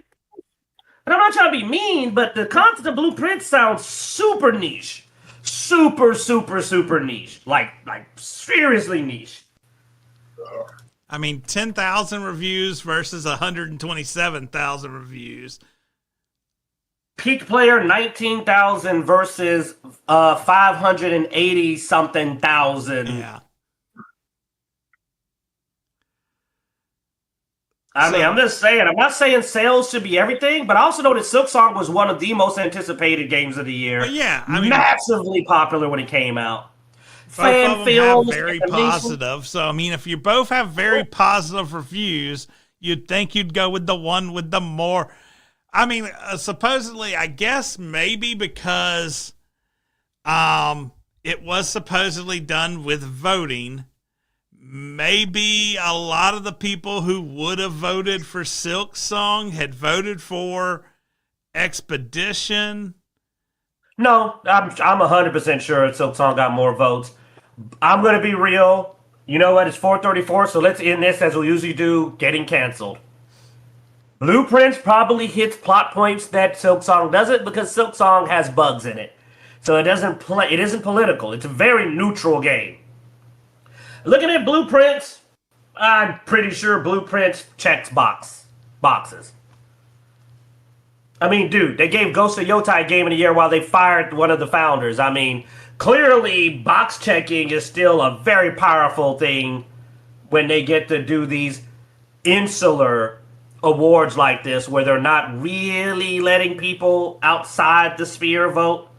And I'm not trying to be mean, but the concept of Blueprint sounds super niche, super niche, like seriously niche. I mean, 10,000 reviews versus 127,000 reviews. Peak player 19,000 versus 580 something thousand. Yeah. I mean, I'm just saying. I'm not saying sales should be everything, but I also know that Silk Song was one of the most anticipated games of the year. Yeah, I mean, massively popular when it came out. both of them have Fan very films, positive. So, I mean, if you both have very positive reviews, you'd think you'd go with the one with the more. I mean, supposedly, I guess maybe because it was supposedly done with voting. Maybe a lot of the people who would have voted for Silk Song had voted for Expedition. No, I'm 100% sure Silk Song got more votes. I'm going to be real. You know what? It's 4:34, so let's end this as we usually do, getting canceled. Blueprints probably hits plot points that Silk Song doesn't because Silk Song has bugs in it. So it isn't political. It's a very neutral game. Looking at Blueprints, I'm pretty sure Blueprints checks boxes. I mean, dude, they gave Ghost of Yotai Game of the Year while they fired one of the founders. I mean, clearly box checking is still a very powerful thing when they get to do these insular awards like this where they're not really letting people outside the sphere vote.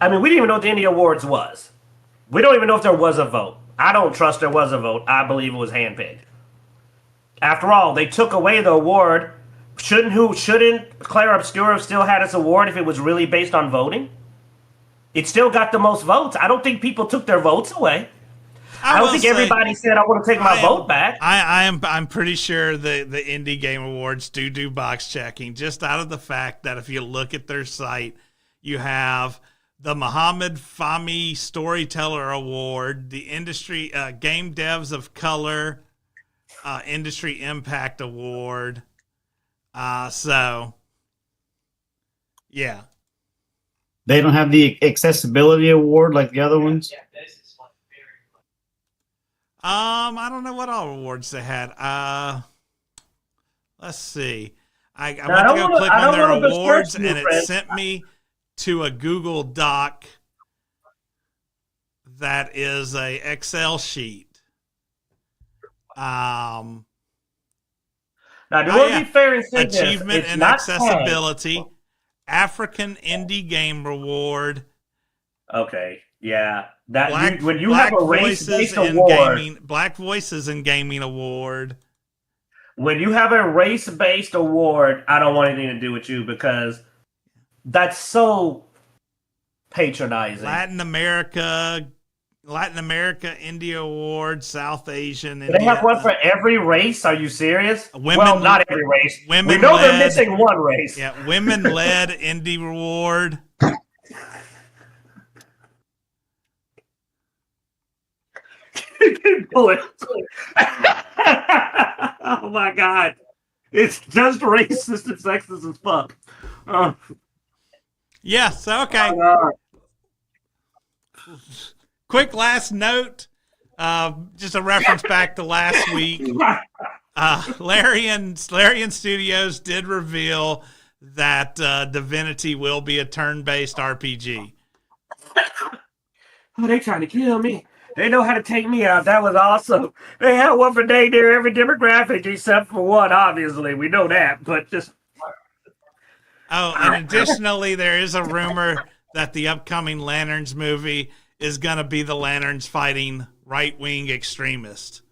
I mean, we didn't even know what the Indie Awards was. We don't even know if there was a vote. I don't trust there was a vote. I believe it was handpicked. After all, they took away the award. Shouldn't Claire Obscura have still had its award if it was really based on voting? It still got the most votes. I don't think people took their votes away. I don't think everybody said, I want to take my vote back. I'm pretty sure the Indie Game Awards do box checking, just out of the fact that if you look at their site, you have the Muhammad Fahmy Storyteller Award, the Industry Game Devs of Color Industry Impact Award. So, yeah. They don't have the accessibility award like the other ones. I don't know what all awards they had. Let's see. I went to go click on their awards, and it sent me to a Google Doc that is a Excel sheet. Now, do want to be fair and say Achievement this. and Accessibility, African Indie Game Reward. Okay, yeah. When you have a race-based award, Black Voices in Gaming Award. When you have a race-based award, I don't want anything to do with you because that's so patronizing. Latin America Indie Award, South Asian. Do they have one for every race? Are you serious? Well, not every race. We know they're missing one race. Yeah, women-led Indie Award. Keep going. Oh my god. It's just racist and sexist as fuck. Yes, okay. Quick last note, just a reference back to last week. Larian Studios did reveal that Divinity will be a turn-based RPG. Oh, they trying to kill me. They know how to take me out. That was awesome. They had one for dang near every demographic except for one, obviously. We know that, but just... Oh, and additionally, there is a rumor that the upcoming Lanterns movie is going to be the Lanterns fighting right-wing extremists.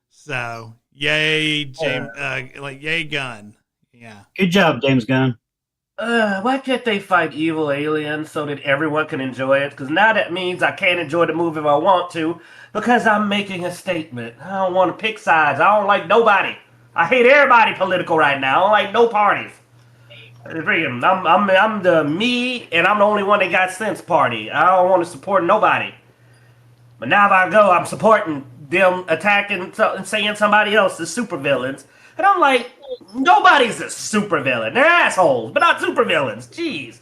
So, yay, yay Gunn. Yeah. Good job, James Gunn. Why can't they fight evil aliens so that everyone can enjoy it? Because now that means I can't enjoy the movie if I want to because I'm making a statement. I don't want to pick sides. I don't like nobody. I hate everybody political right now. I don't like no parties. I'm the me, and I'm the only one that got sense party. I don't want to support nobody. But now if I go, I'm supporting them attacking and saying somebody else is supervillains. And I'm like, nobody's a supervillain. They're assholes, but not supervillains. Jeez.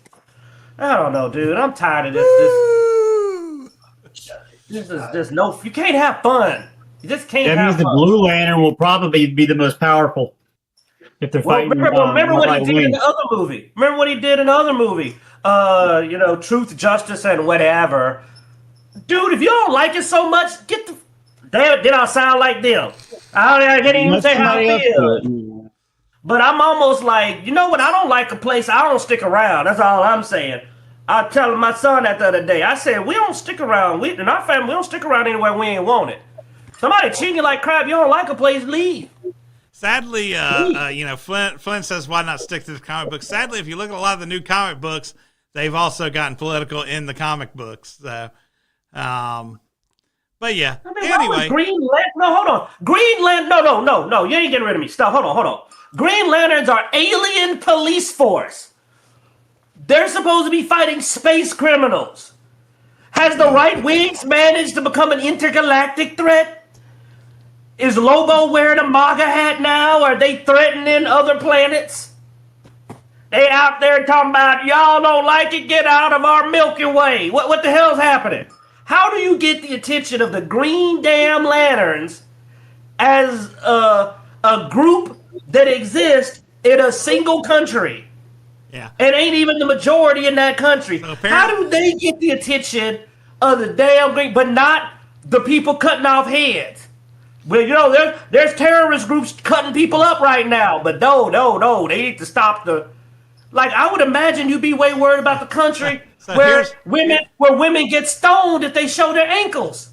I don't know, dude. I'm tired of this. This is just no. You can't have fun. You just can't have fun. That means the Blue Lantern will probably be the most powerful. If they're fighting, remember what he did in the other movie. Remember what he did in the other movie. Truth, Justice, and whatever. Dude, if you don't like it so much, Did I sound like them? I can't even say how I feel. But I'm almost like, you know what? I don't like a place. I don't stick around. That's all I'm saying. I telling my son that the other day. I said, we don't stick around. In our family, we don't stick around anywhere we ain't wanted. Somebody treating you like crap, you don't like a place, leave. Sadly, Flint says, why not stick to the comic books? Sadly, if you look at a lot of the new comic books, they've also gotten political in the comic books. So, but yeah. I mean, anyway. Green Lantern? No, hold on. Green Lantern? No. You ain't getting rid of me. Stop. Hold on. Green Lanterns are alien police force. They're supposed to be fighting space criminals. Has the right wings managed to become an intergalactic threat? Is Lobo wearing a MAGA hat now? Are they threatening other planets? They out there talking about, y'all don't like it, get out of our Milky Way. What the hell's happening? How do you get the attention of the Green Damn Lanterns as a group that exists in a single country? Yeah. And ain't even the majority in that country. So how do they get the attention of the damn Green, but not the people cutting off heads? Well, you know, there's terrorist groups cutting people up right now, but no, they need to stop the. Like, I would imagine you'd be way worried about the country where women get stoned if they show their ankles.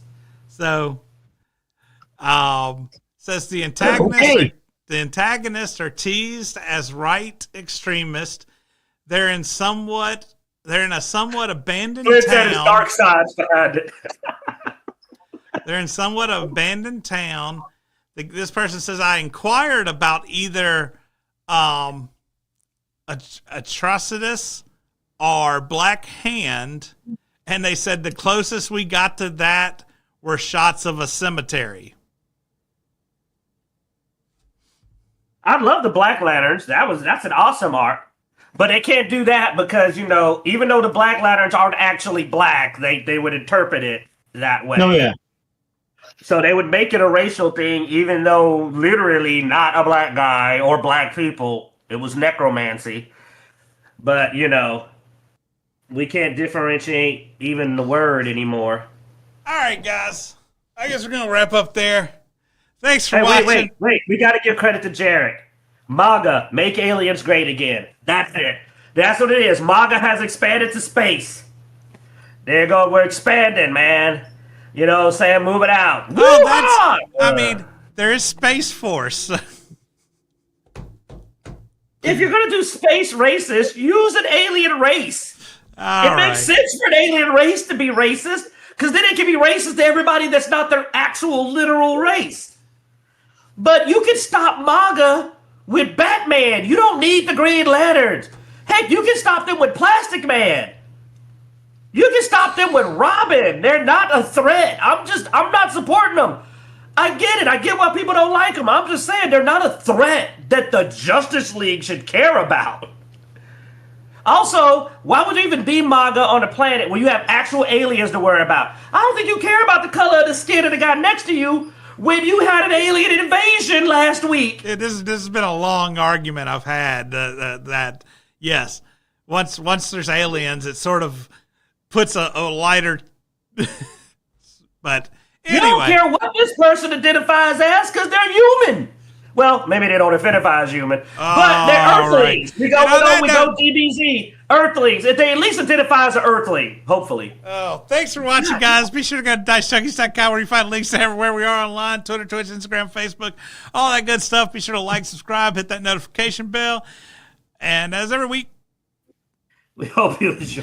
So, says the antagonists are teased as right extremists. They're in a somewhat abandoned town. Dark sides behind it. They're in somewhat abandoned town. This person says, I inquired about either Atrocitus or Black Hand, and they said the closest we got to that were shots of a cemetery. I love the Black Lanterns. That's an awesome art. But they can't do that because, you know, even though the Black Lanterns aren't actually black, they would interpret it that way. Oh, yeah. So they would make it a racial thing, even though literally not a black guy or black people. It was necromancy. But, you know, we can't differentiate even the word anymore. All right, guys. I guess we're going to wrap up there. Thanks for watching. Wait. We got to give credit to Jared. MAGA, make aliens great again. That's it. That's what it is. MAGA has expanded to space. There you go. We're expanding, man. You know what I'm saying? Move it out. I mean, there is Space Force. If you're going to do space races, use an alien race. It makes sense for an alien race to be racist, because then it can be racist to everybody that's not their actual literal race. But you can stop MAGA with Batman. You don't need the Green Lanterns. Heck, you can stop them with Plastic Man. You can stop them with Robin. They're not a threat. I'm not supporting them. I get it. I get why people don't like them. I'm just saying they're not a threat that the Justice League should care about. Also, why would you even be MAGA on a planet where you have actual aliens to worry about? I don't think you care about the color of the skin of the guy next to you when you had an alien invasion last week. This has been a long argument I've had that yes, once there's aliens, it sort of puts a lighter. But anyway, you don't care what this person identifies as because they're human. Well, maybe they don't identify as human, but they're Earthlings. Right. We go DBZ, Earthlings. If they at least identify as an Earthling, hopefully. Oh, thanks for watching, guys. Be sure to go to Dicejunkies.com where you find links to everywhere we are online, Twitter, Twitch, Instagram, Facebook, all that good stuff. Be sure to like, subscribe, hit that notification bell. And as every week, we hope you enjoy.